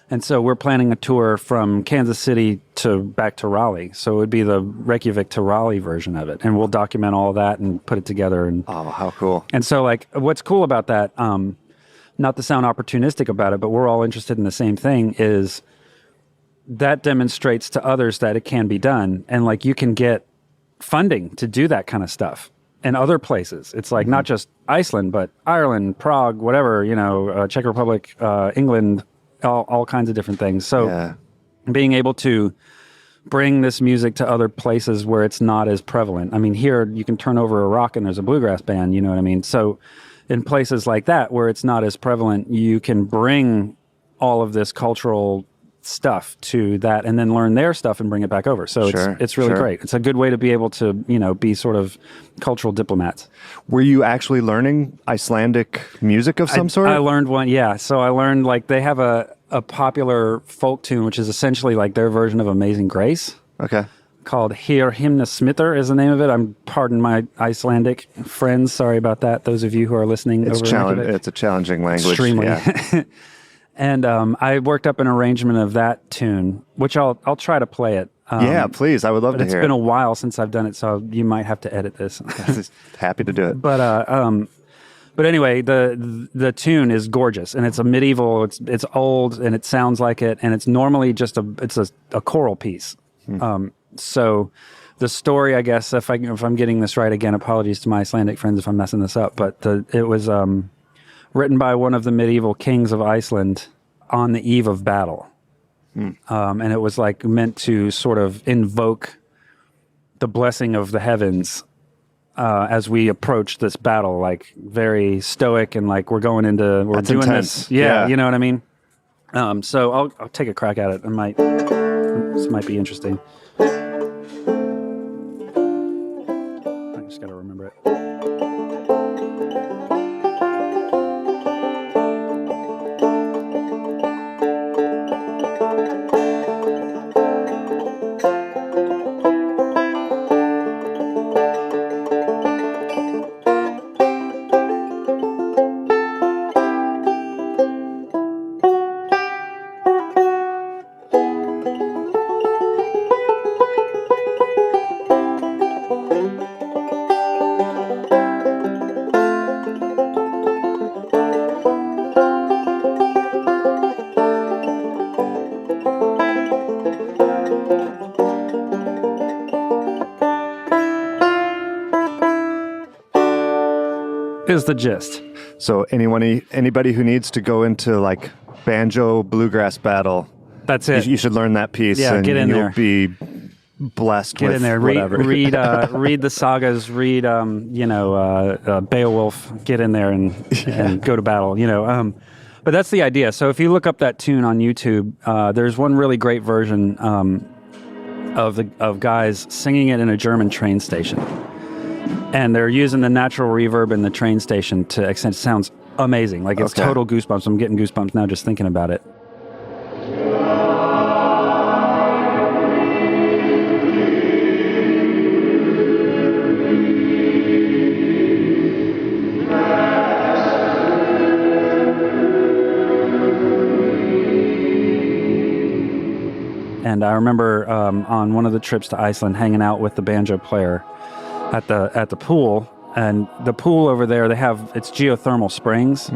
And so we're planning a tour from Kansas City to back to Raleigh. So it would be the Reykjavik to Raleigh version of it. And we'll document all of that and put it together. And Oh, how cool. and so, like, what's cool about that, not to sound opportunistic about it, but we're all interested in the same thing, is that demonstrates to others that it can be done. And, like, you can get funding to do that kind of stuff in other places. It's like not just Iceland, but Ireland, Prague, whatever, Czech Republic, England, all kinds of different things. So Yeah. being able to bring this music to other places where it's not as prevalent. I mean, here you can turn over a rock and there's a bluegrass band, you know what I mean? So in places like that where it's not as prevalent, you can bring all of this cultural stuff to that and then learn their stuff and bring it back over. So Sure, it's really sure. great. It's a good way to be able to, be sort of cultural diplomats. Were you actually learning Icelandic music of some sort? I learned one, yeah. So I learned, like, they have a popular folk tune, which is essentially like their version of Amazing Grace, Okay. called Her Himna Smither is the name of it. Pardon my Icelandic friends. Sorry about that. Those of you who are listening It's over in Reykjavik. It's a challenging language. Extremely. Yeah. And I worked up an arrangement of that tune, which I'll try to play it. Yeah, please. I would love But to it's hear been it. a while since I've done it, so you might have to edit this. Happy to do it. But anyway, the tune is gorgeous, and it's a medieval. It's old, and it sounds like it, and it's normally just a choral piece. So the story, I guess, if I'm getting this right, again, apologies to my Icelandic friends if I'm messing this up, but it was written by one of the medieval kings of Iceland on the eve of battle, and it was like meant to sort of invoke the blessing of the heavens. As we approach this battle, like very stoic and like we're doing That's this. intense. Yeah, Yeah. you know what I mean? So I'll take a crack at it. This might be interesting. I just got to remember it. Is the gist. So anybody who needs to go into like banjo bluegrass battle, That's it. you should learn that piece. Yeah, and get in you'll there. be blessed Get with in there. whatever. Read the sagas. Read Beowulf. Get in there and go to battle. But that's the idea. So if you look up that tune on YouTube, there's one really great version of guys singing it in a German train station, and they're using the natural reverb in the train station to extend. It sounds amazing. Like it's Okay. total goosebumps. I'm getting goosebumps now just thinking about it. And I remember on one of the trips to Iceland, hanging out with the banjo player at the pool. And the pool over there, it's geothermal springs,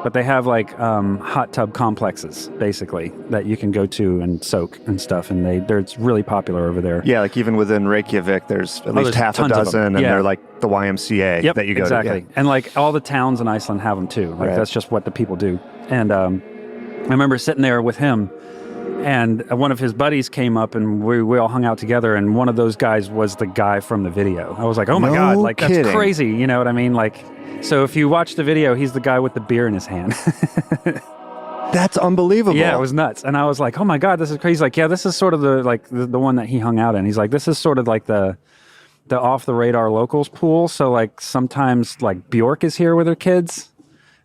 but they have like hot tub complexes basically that you can go to and soak and stuff. And it's really popular over there. Yeah, like even within Reykjavik, there's at least there's half a tons of them. dozen, and Yeah. they're like the YMCA that you go exactly. to. And like all the towns in Iceland have them too. Like Right. that's just what the people do. And I remember sitting there with him, and one of his buddies came up, and we all hung out together, and one of those guys was the guy from the video. I was like, oh my God, like kidding. That's crazy. You know what I mean? Like, so if you watch the video, he's the guy with the beer in his hand. That's unbelievable. Yeah, it was nuts. And I was like, oh my God, this is crazy. He's like, yeah, this is sort of the one that he hung out in. He's like, this is sort of like the off the radar locals pool. So like sometimes like Bjork is here with her kids.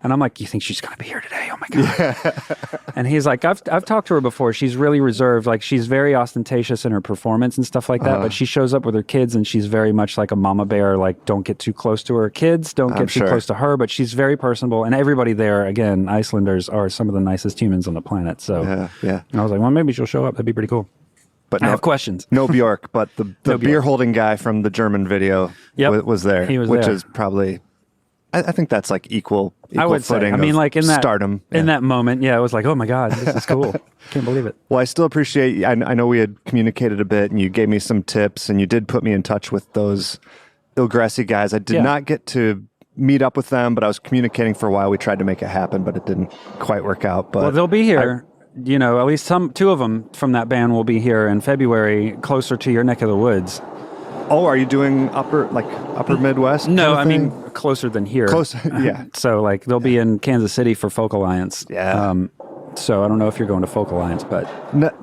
And I'm like, you think she's going to be here today? Oh my God. Yeah. And he's like, I've talked to her before. She's really reserved. Like she's very ostentatious in her performance and stuff like that. But she shows up with her kids and she's very much like a mama bear. Like don't get too close to her kids. Don't get too close to her. But she's very personable. And everybody there, again, Icelanders are some of the nicest humans on the planet. So yeah. And I was like, well, maybe she'll show up. That'd be pretty cool. But I have questions. No Bjork, but the beer holding guy from the German video was there. He was which there. Is probably... I think that's like equal I would footing. say. I mean, like in that stardom. In that moment, it was like, oh my God, this is cool. Can't believe it. Well, I still appreciate. I know we had communicated a bit, and you gave me some tips, and you did put me in touch with those Ilgresi guys. I did not get to meet up with them, but I was communicating for a while. We tried to make it happen, but it didn't quite work out. But well, they'll be here. At least two of them from that band will be here in February, closer to your neck of the woods. Oh, are you doing upper Midwest? No, I thing? mean closer than here. Close, yeah. So like they'll be in Kansas City for Folk Alliance. Yeah. So I don't know if you're going to Folk Alliance, but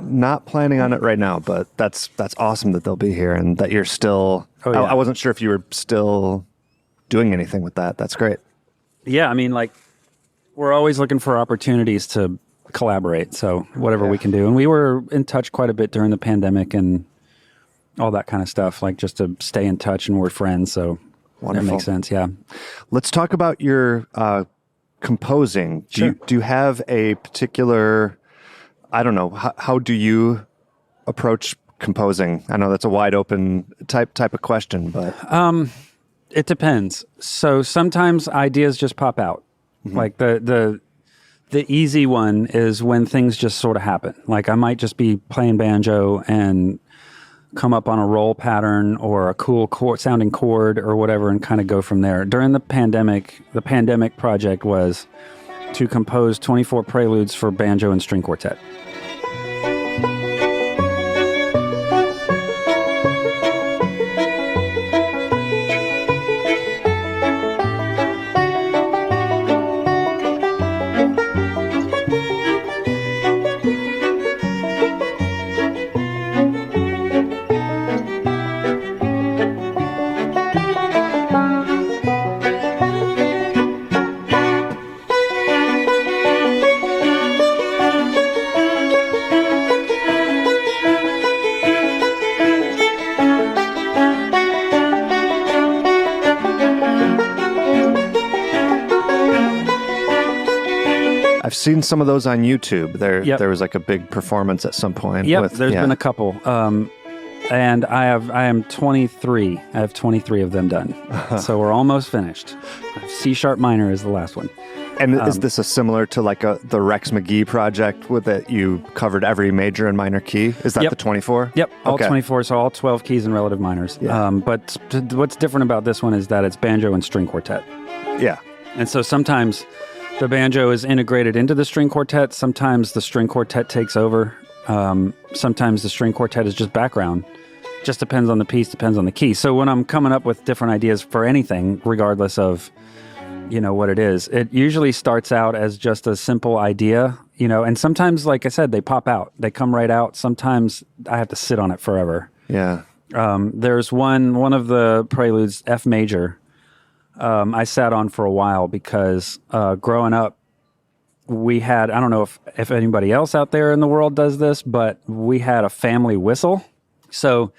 not planning on it right now. But that's awesome that they'll be here and that you're still. Oh, yeah. I wasn't sure if you were still doing anything with that. That's great. Yeah, I mean, like we're always looking for opportunities to collaborate. So whatever we can do, and we were in touch quite a bit during the pandemic and all that kind of stuff, like just to stay in touch, and we're friends. So wonderful. That makes sense. Yeah. Let's talk about your composing. Sure. Do you have a particular, I don't know, how do you approach composing? I know that's a wide open type of question, but. It depends. So sometimes ideas just pop out. Mm-hmm. Like the easy one is when things just sort of happen. Like I might just be playing banjo and come up on a roll pattern or a cool sounding chord or whatever and kind of go from there. During the pandemic project was to compose 24 preludes for banjo and string quartet. I've seen some of those on YouTube. There was like a big performance at some point. Yep, there's been a couple. And I am 23. I have 23 of them done. So we're almost finished. C sharp minor is the last one. And is this a similar to like the Rex McGee project with it? You covered every major and minor key. Is that the 24? Yep, all 24. So all 12 keys and relative minors. Yeah. But what's different about this one is that it's banjo and string quartet. Yeah. And so sometimes the banjo is integrated into the string quartet. Sometimes the string quartet takes over. Sometimes the string quartet is just background. Just depends on the piece, depends on the key. So when I'm coming up with different ideas for anything, regardless of, what it is, it usually starts out as just a simple idea, and sometimes, like I said, they pop out. They come right out. Sometimes I have to sit on it forever. Yeah. There's one of the preludes, F major, I sat on for a while because growing up, we had, I don't know if anybody else out there in the world does this, but we had a family whistle. So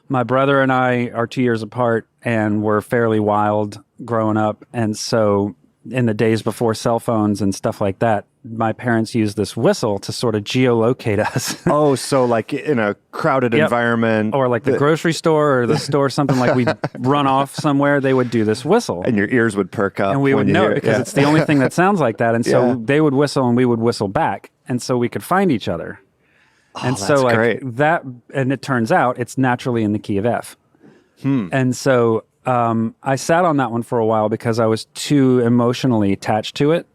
my brother and I are 2 years apart and we're fairly wild growing up. And so in the days before cell phones and stuff like that, my parents used this whistle to sort of geolocate us. Oh, so like in a crowded environment. Or like the grocery store or the store, something like we'd run off somewhere, they would do this whistle. And your ears would perk up. And we would know it because it's the only thing that sounds like that. And so they would whistle and we would whistle back. And so we could find each other. Oh, and so like great. that, and it turns out it's naturally in the key of F. And so I sat on that one for a while because I was too emotionally attached to it.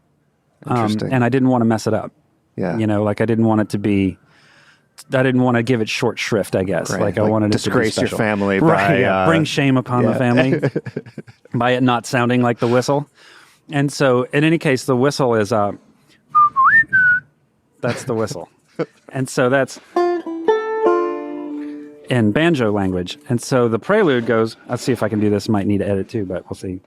Interesting. And I didn't want to mess it up. Yeah. You know, like I didn't want to give it short shrift, I guess. Right. Like I wanted it to be disgrace your special. family Right, by yeah. Bring shame upon the family by it not sounding like the whistle. And so in any case, the whistle is that's the whistle. And so that's in banjo language. And so the prelude goes, let's see if I can do this. Might need to edit too, but we'll see.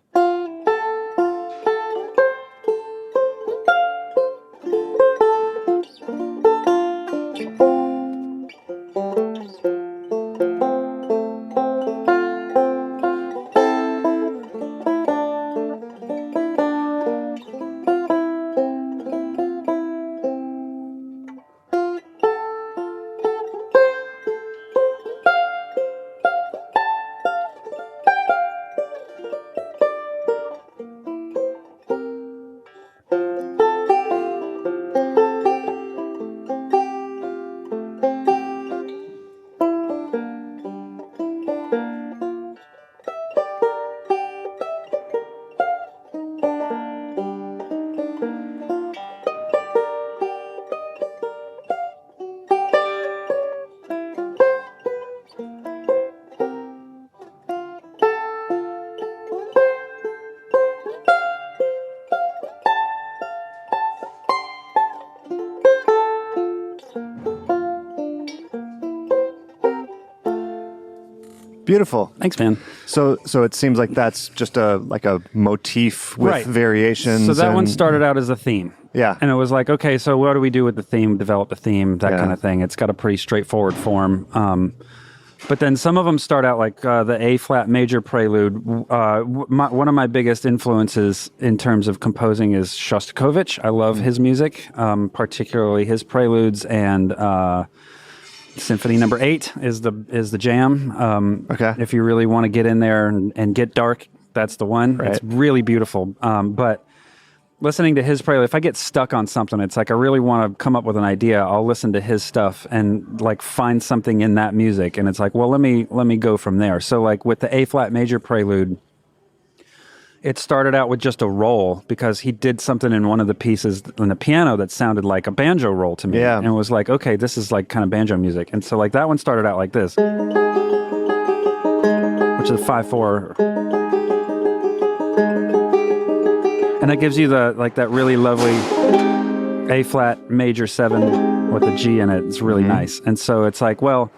Beautiful. Thanks, man. So it seems like that's just a motif with Right. variations. So that one and- started out as a theme. Yeah. And it was like, okay, so what do we do with the theme? Develop a theme, that Yeah. kind of thing. It's got a pretty straightforward form. But then some of them start out like the A flat major prelude. One of my biggest influences in terms of composing is Shostakovich. I love his music, particularly his preludes, and Symphony Number 8 is the jam. Okay. If you really want to get in there and get dark, that's the one. Right. It's really beautiful. But listening to his prelude, if I get stuck on something, it's like I really want to come up with an idea. I'll listen to his stuff and like find something in that music, and it's like, well, let me go from there. So like with the A flat major prelude, it started out with just a roll because he did something in one of the pieces on the piano that sounded like a banjo roll to me. Yeah. And it was like, okay, this is like kind of banjo music. And so like that one started out like this, which is a 5/4. And that gives you that really lovely A flat major 7 with a G in it. It's really nice. And so it's like, well,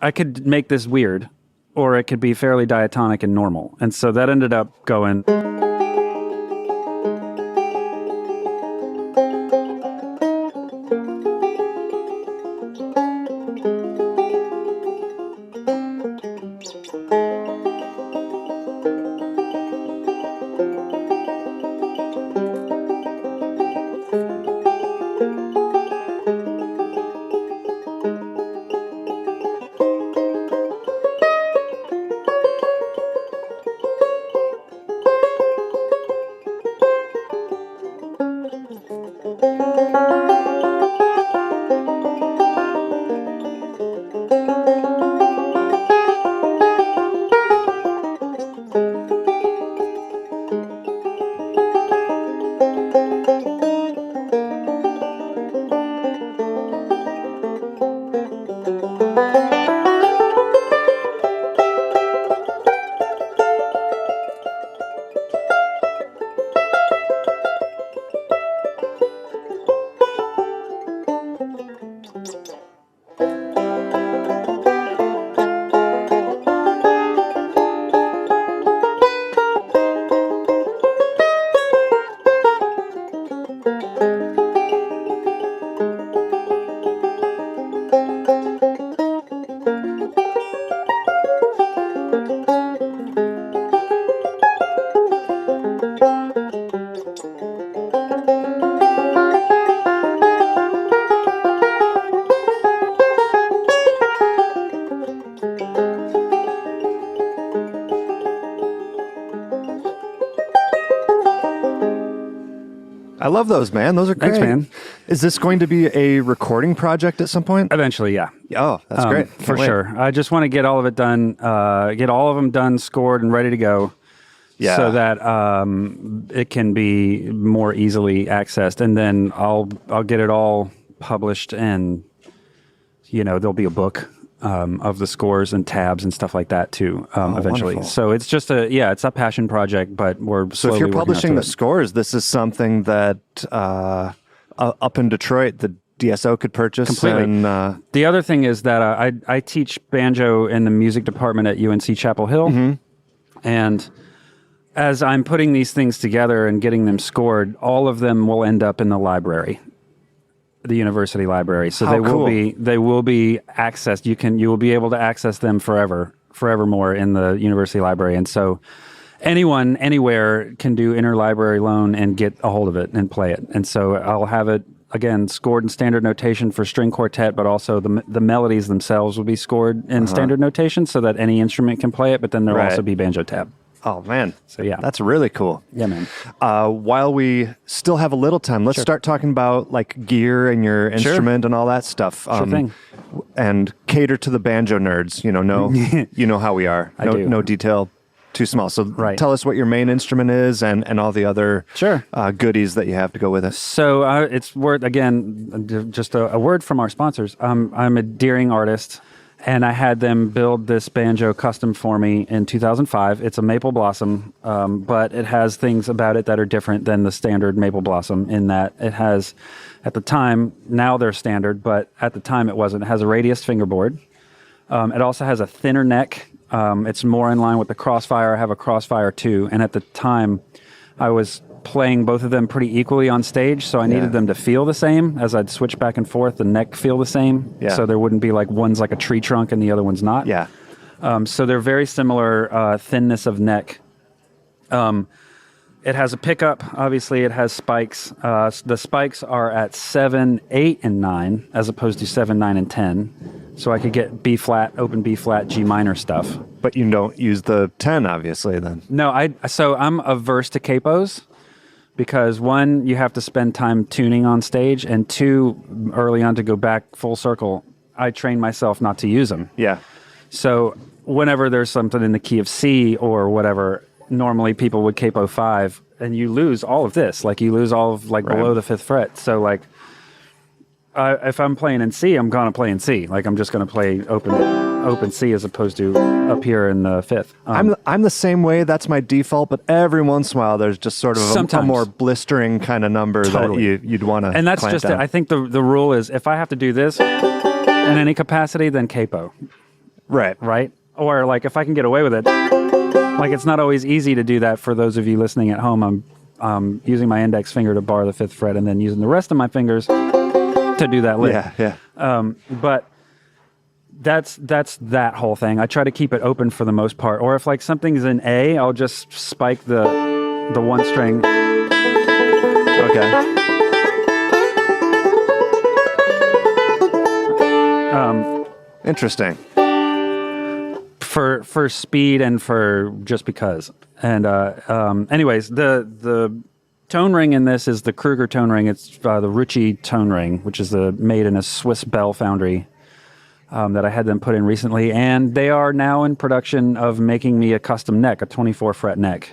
I could make this weird, or it could be fairly diatonic and normal. And so that ended up going. I love those, man. Those are great. Thanks, man. Is this going to be a recording project at some point? Eventually, yeah. Oh, that's great. For Can't wait. sure. I just want to get all of it done, get all of them done, scored, and ready to go. Yeah. So that it can be more easily accessed, and then I'll get it all published, and there'll be a book of the scores and tabs and stuff like that too eventually. Wonderful. So it's just it's a passion project, but we're So slowly if you're working publishing the up to it. scores, this is something that up in Detroit, the DSO could purchase. Completely. And, The other thing is that I teach banjo in the music department at UNC Chapel Hill, and as I'm putting these things together and getting them scored, all of them will end up in the library, the university library. So How cool. they will be accessed. You will be able to access them forevermore in the university library. And so anyone, anywhere can do interlibrary loan and get a hold of it and play it. And so I'll have it, again, scored in standard notation for string quartet, but also the melodies themselves will be scored in standard notation so that any instrument can play it, but then there'll Right. also be banjo tab. oh, man. So, yeah. That's really cool. Yeah, man. While we still have a little time, let's start talking about like gear and your instrument and all that stuff. Sure thing. And cater to the banjo nerds. You know how we are. I do. No detail too small. So Right. tell us what your main instrument is and all the other Sure. goodies that you have to go with it. So it's word again, just a word from our sponsors. I'm a Deering artist, and I had them build this banjo custom for me in 2005. It's a maple blossom, but it has things about it that are different than the standard maple blossom in that it has, at the time, now they're standard, but at the time it wasn't. It has a radius fingerboard. It also has a thinner neck. It's more in line with the Crossfire. I have a Crossfire too, and at the time, I was playing both of them pretty equally on stage, so I needed them to feel the same. As I'd switch back and forth, the neck feel the same, Yeah. so there wouldn't be like one's like a tree trunk and the other one's not. Yeah. So they're very similar thinness of neck. It has a pickup. Obviously, it has spikes. The spikes are at 7, 8, and 9, as opposed to 7, 9, and 10. So I could get B flat, open B flat, G minor stuff. But you don't use the 10, obviously, then. No, so I'm averse to capos because one, you have to spend time tuning on stage, and two, early on to go back full circle, I trained myself not to use them. Yeah. So whenever there's something in the key of C or whatever, normally people would capo 5, and you lose all of this. Like you lose all of below the 5th fret. So like if I'm playing in C, I'm gonna play in C. Like I'm just gonna play open C as opposed to up here in the 5th. I'm the same way. That's my default. But every once in a while, there's just sort of a Sometimes. more blistering kind of number Totally. that you'd want to. And that's clamp just it. down. I think the rule is if I have to do this in any capacity, then capo, right? Or like if I can get away with it, like it's not always easy to do that for those of you listening at home. I'm using my index finger to bar the 5th fret and then using the rest of my fingers to do that lick. Yeah. But that's that whole thing. I try to keep it open for the most part. Or if like something's in A, I'll just spike the one string. Okay. Interesting. For speed and for just because. And anyways, the tone ring in this is the Kruger tone ring. It's the Rucci tone ring, which is made in a Swiss Bell foundry that I had them put in recently. And they are now in production of making me a custom neck, a 24 fret neck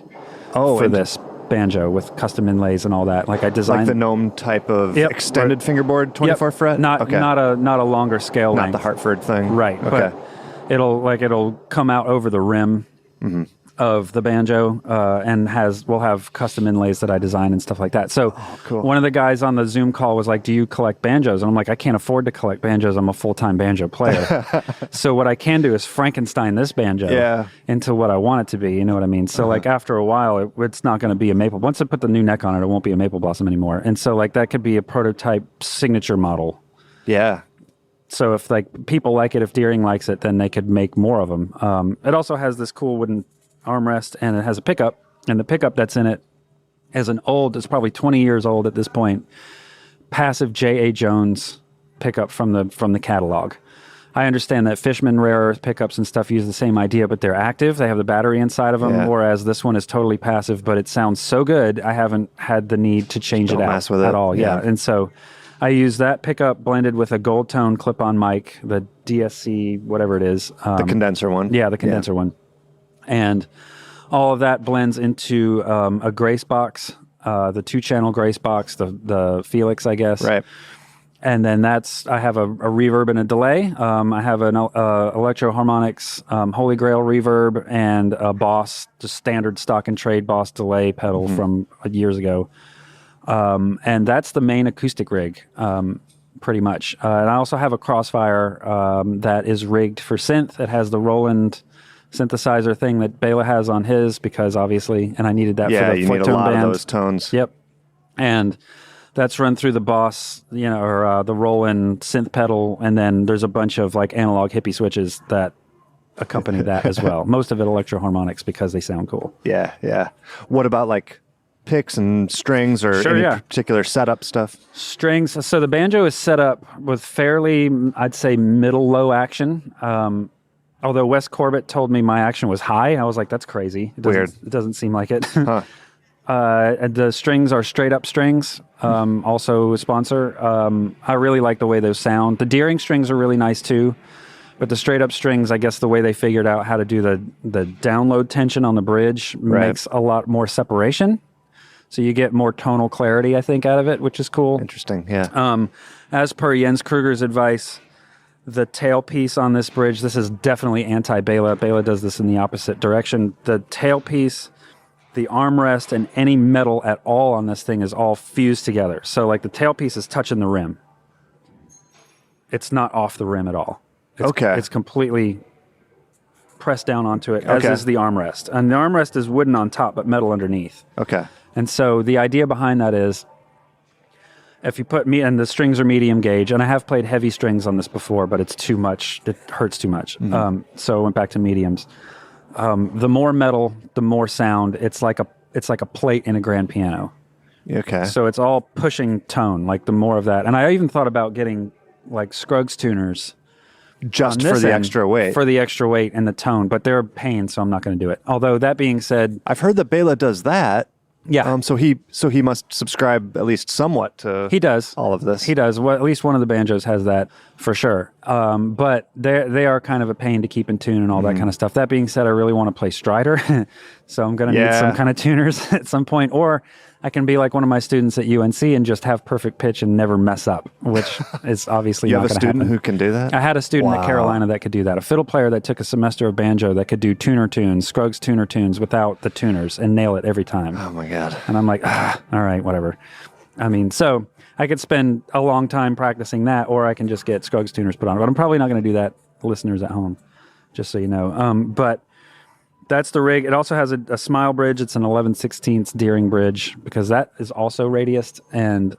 for this banjo with custom inlays and all that. Like I designed Like the gnome type of extended fingerboard, 24 fret? Not a longer scale Not length. the Hartford thing. Right. Okay. But it'll come out over the rim of the banjo and we'll have custom inlays that I design and stuff like that. So cool. One of the guys on the Zoom call was like, "Do you collect banjos?" And I'm like, "I can't afford to collect banjos. I'm a full-time banjo player." So what I can do is Frankenstein this banjo into what I want it to be. You know what I mean? So like after a while, it's not going to be a maple. Once I put the new neck on it, it won't be a maple blossom anymore. And so like that could be a prototype signature model. Yeah. So if like people like it, if Deering likes it, then they could make more of them. It also has this cool wooden armrest, and it has a pickup, and the pickup that's in it is it's probably 20 years old at this point, passive J.A. Jones pickup from the catalog. I understand that Fishman rare earth pickups and stuff use the same idea, but they're active. They have the battery inside of them, whereas this one is totally passive, but it sounds so good, I haven't had the need to change it out mess with it. at all. Yeah. And so I use that pickup blended with a gold tone clip-on mic, the DSC, whatever it is. The condenser one. Yeah, the condenser one. And all of that blends into a Grace box, the 2-channel Grace box, the Felix, I guess. Right. And then I have a reverb and a delay. I have an Electro Harmonics Holy Grail reverb and a Boss, just standard stock and trade Boss delay pedal from years ago. And that's the main acoustic rig, pretty much. And I also have a Crossfire that is rigged for synth. It has the Roland synthesizer thing that Bela has on his, because obviously, and I needed that for the Flecktone band. Yeah, you need a lot of those tones. Yep. And that's run through the Boss, or the Roland synth pedal, and then there's a bunch of like analog hippie switches that accompany that as well. Most of it Electro Harmonics because they sound cool. Yeah, yeah. What about like picks and strings or particular setup stuff? Strings. So the banjo is set up with fairly, I'd say, middle-low action. Although Wes Corbett told me my action was high. I was like, that's crazy. Weird. It doesn't seem like it. Huh. The strings are straight-up strings, also a sponsor. I really like the way those sound. The Deering strings are really nice, too. But the straight-up strings, I guess the way they figured out how to do the download tension on the bridge makes a lot more separation. So you get more tonal clarity, I think, out of it, which is cool. Interesting, yeah. As per Jens Kruger's advice, the tailpiece on this bridge, this is definitely anti-Bela. Bela does this in the opposite direction. The tailpiece, the armrest, and any metal at all on this thing is all fused together. So like the tailpiece is touching the rim. It's not off the rim at all. It's completely pressed down onto it, as is the armrest. And the armrest is wooden on top, but metal underneath. Okay. And so the idea behind that is, if you put and the strings are medium gauge, and I have played heavy strings on this before, but it's too much. It hurts too much. So I went back to mediums. The more metal, the more sound. It's like a plate in a grand piano. Okay. So it's all pushing tone, like the more of that. And I even thought about getting like Scruggs tuners. Just for the extra weight. For the extra weight and the tone, but they're a pain, so I'm not going to do it. Although that being said, I've heard that Bela does that. Yeah. So he must subscribe at least somewhat to he does all of this. He does. Well, at least one of the banjos has that for sure. But they are kind of a pain to keep in tune and all that kind of stuff. That being said, I really want to play Strider, so I'm going to need some kind of tuners at some point, or I can be like one of my students at UNC and just have perfect pitch and never mess up, which is obviously not going to happen. You have a student who can do that? I had a student at Carolina that could do that. A fiddle player that took a semester of banjo that could do tuner tunes, Scruggs tuner tunes without the tuners and nail it every time. Oh my God. And I'm like, all right, whatever. I mean, so I could spend a long time practicing that, or I can just get Scruggs tuners put on. But I'm probably not going to do that, listeners at home, just so you know. But that's the rig. It also has a smile bridge. It's an 11/16 Deering bridge, because that is also radiused, and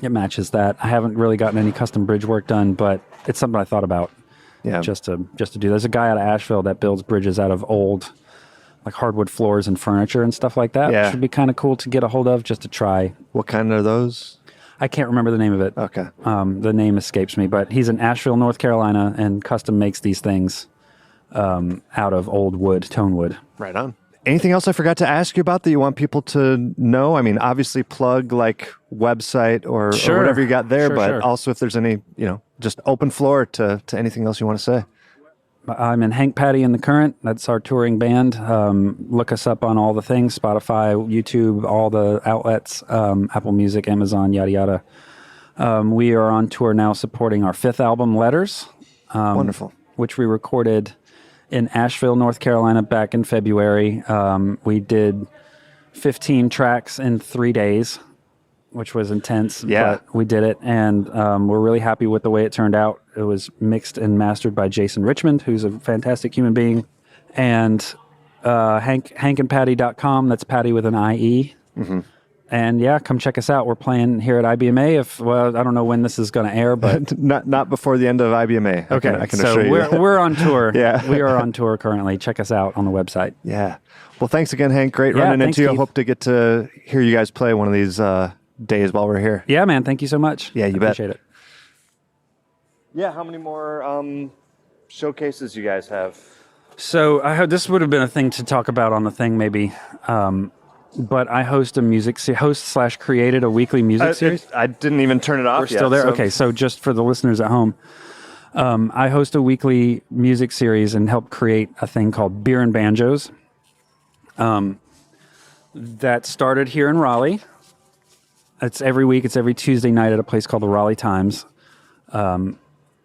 it matches that. I haven't really gotten any custom bridge work done, but it's something I thought about just to do. There's a guy out of Asheville that builds bridges out of old like hardwood floors and furniture and stuff like that, which would be kind of cool to get a hold of just to try. What kind are those? I can't remember the name of it. Okay. The name escapes me, but he's in Asheville, North Carolina, and custom makes these things out of old wood, tone wood. Right on. Anything else I forgot to ask you about that you want people to know? I mean, obviously plug like website or whatever you got there, but also if there's any, just open floor to anything else you want to say. I'm in Pattie the Current. That's our touring band. Look us up on all the things, Spotify, YouTube, all the outlets, Apple Music, Amazon, yada, yada. We are on tour now supporting our 5th album, Letters. Wonderful. Which we recorded in Asheville, North Carolina back in February. We did 15 tracks in 3 days, which was intense, but we did it, and we're really happy with the way it turned out. It was mixed and mastered by Jason Richmond, who's a fantastic human being, and hankandpattie.com. That's Pattie with an IE. Mm-hmm. And come check us out. We're playing here at IBMA. I don't know when this is going to air, but not before the end of IBMA. Okay, I can assure you. We're on tour. We are on tour currently. Check us out on the website. Yeah. Well, thanks again, Hank. Great running into you. I hope to get to hear you guys play one of these days while we're here. Yeah, man. Thank you so much. Yeah, you bet. Appreciate it. Yeah. How many more showcases you guys have? So I hope this would have been a thing to talk about on the thing, maybe. But I host a created a weekly music series. I didn't even turn it off yet. We're still there? So. Okay, so just for the listeners at home, I host a weekly music series and help create a thing called Beer and Banjos. that started here in Raleigh. It's every week. It's every Tuesday night at a place called the Raleigh Times.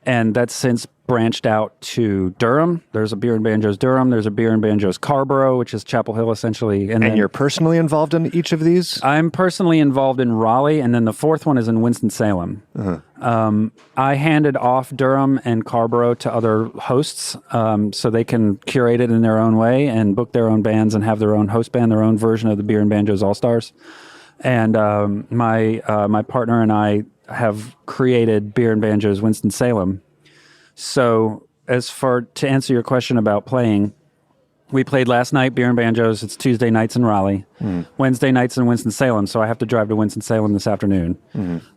And that's since branched out to Durham. There's a Beer and Banjos Durham. There's a Beer and Banjos Carborough, which is Chapel Hill, essentially. And you're personally involved in each of these? I'm personally involved in Raleigh, and then the fourth one is in Winston-Salem. I handed off Durham and Carborough to other hosts so they can curate it in their own way and book their own bands and have their own host band, their own version of the Beer and Banjos All-Stars. And my partner and I have created Beer and Banjos Winston-Salem. So to answer your question about playing, we played last night, Beer and Banjos. It's Tuesday nights in Raleigh, Wednesday nights in Winston-Salem, so I have to drive to Winston-Salem this afternoon.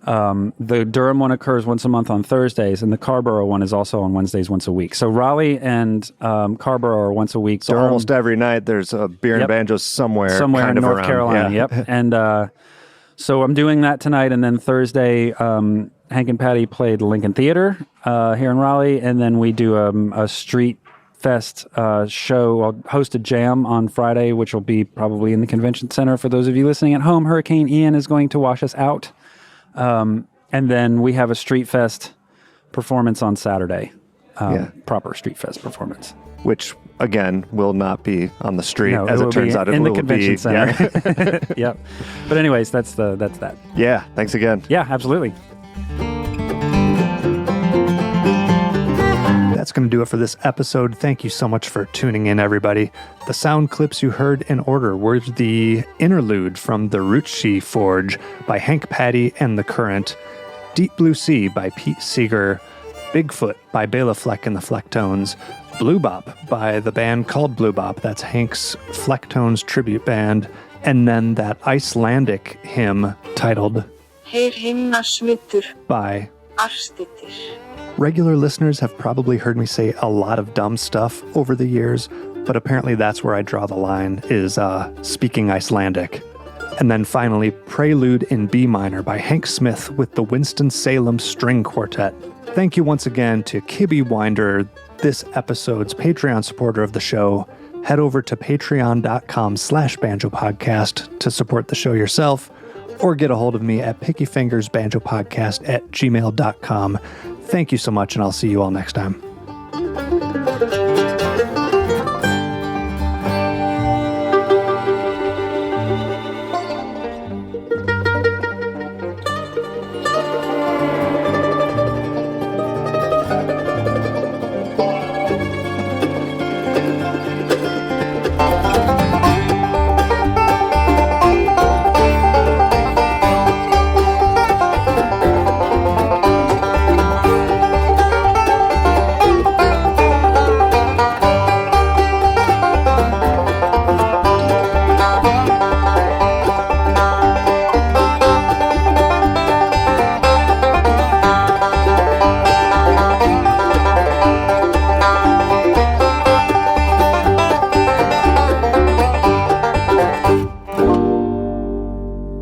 The Durham one occurs once a month on Thursdays, and the Carborough one is also on Wednesdays once a week. So Raleigh and Carborough are once a week. So Durham, almost every night there's a Beer and Banjos somewhere in kind of North around. Carolina. Yeah. Yep. And so I'm doing that tonight, and then Thursday, Hank and Patty played Lincoln Theater here in Raleigh, and then we do a street fest show. I'll host a jam on Friday, which will be probably in the convention center. For those of you listening at home, Hurricane Ian is going to wash us out. And then we have a street fest performance on Saturday, proper street fest performance. Which, again, will not be on the street, No, as it turns out. in the convention be, center. Yep. But anyways, that's that. Yeah, thanks again. Yeah, absolutely. That's going to do it for this episode. Thank you so much for tuning in, everybody. The sound clips you heard in order were the interlude from The Rutschi Forge by Hank Pattie and the Current, Deep Blue Sea by Pete Seeger, Bigfoot by Bela Fleck and the Flecktones, Blu Bop by the band called Blu Bop, that's Hank's Flecktones tribute band, and then that Icelandic hymn titled Heyr himna smittur by Arstitir. Regular listeners have probably heard me say a lot of dumb stuff over the years, but apparently that's where I draw the line, is speaking Icelandic. And then finally, Prelude in B minor by Hank Smith with the Winston-Salem String Quartet. Thank you once again to Kibby Winder, this episode's Patreon supporter of the show. Head over to patreon.com/banjopodcast to support the show yourself, or get a hold of me at pickyfingersbanjopodcast@gmail.com. Thank you so much, and I'll see you all next time.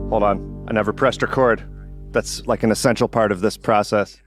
Hold on. I never pressed record. That's like an essential part of this process.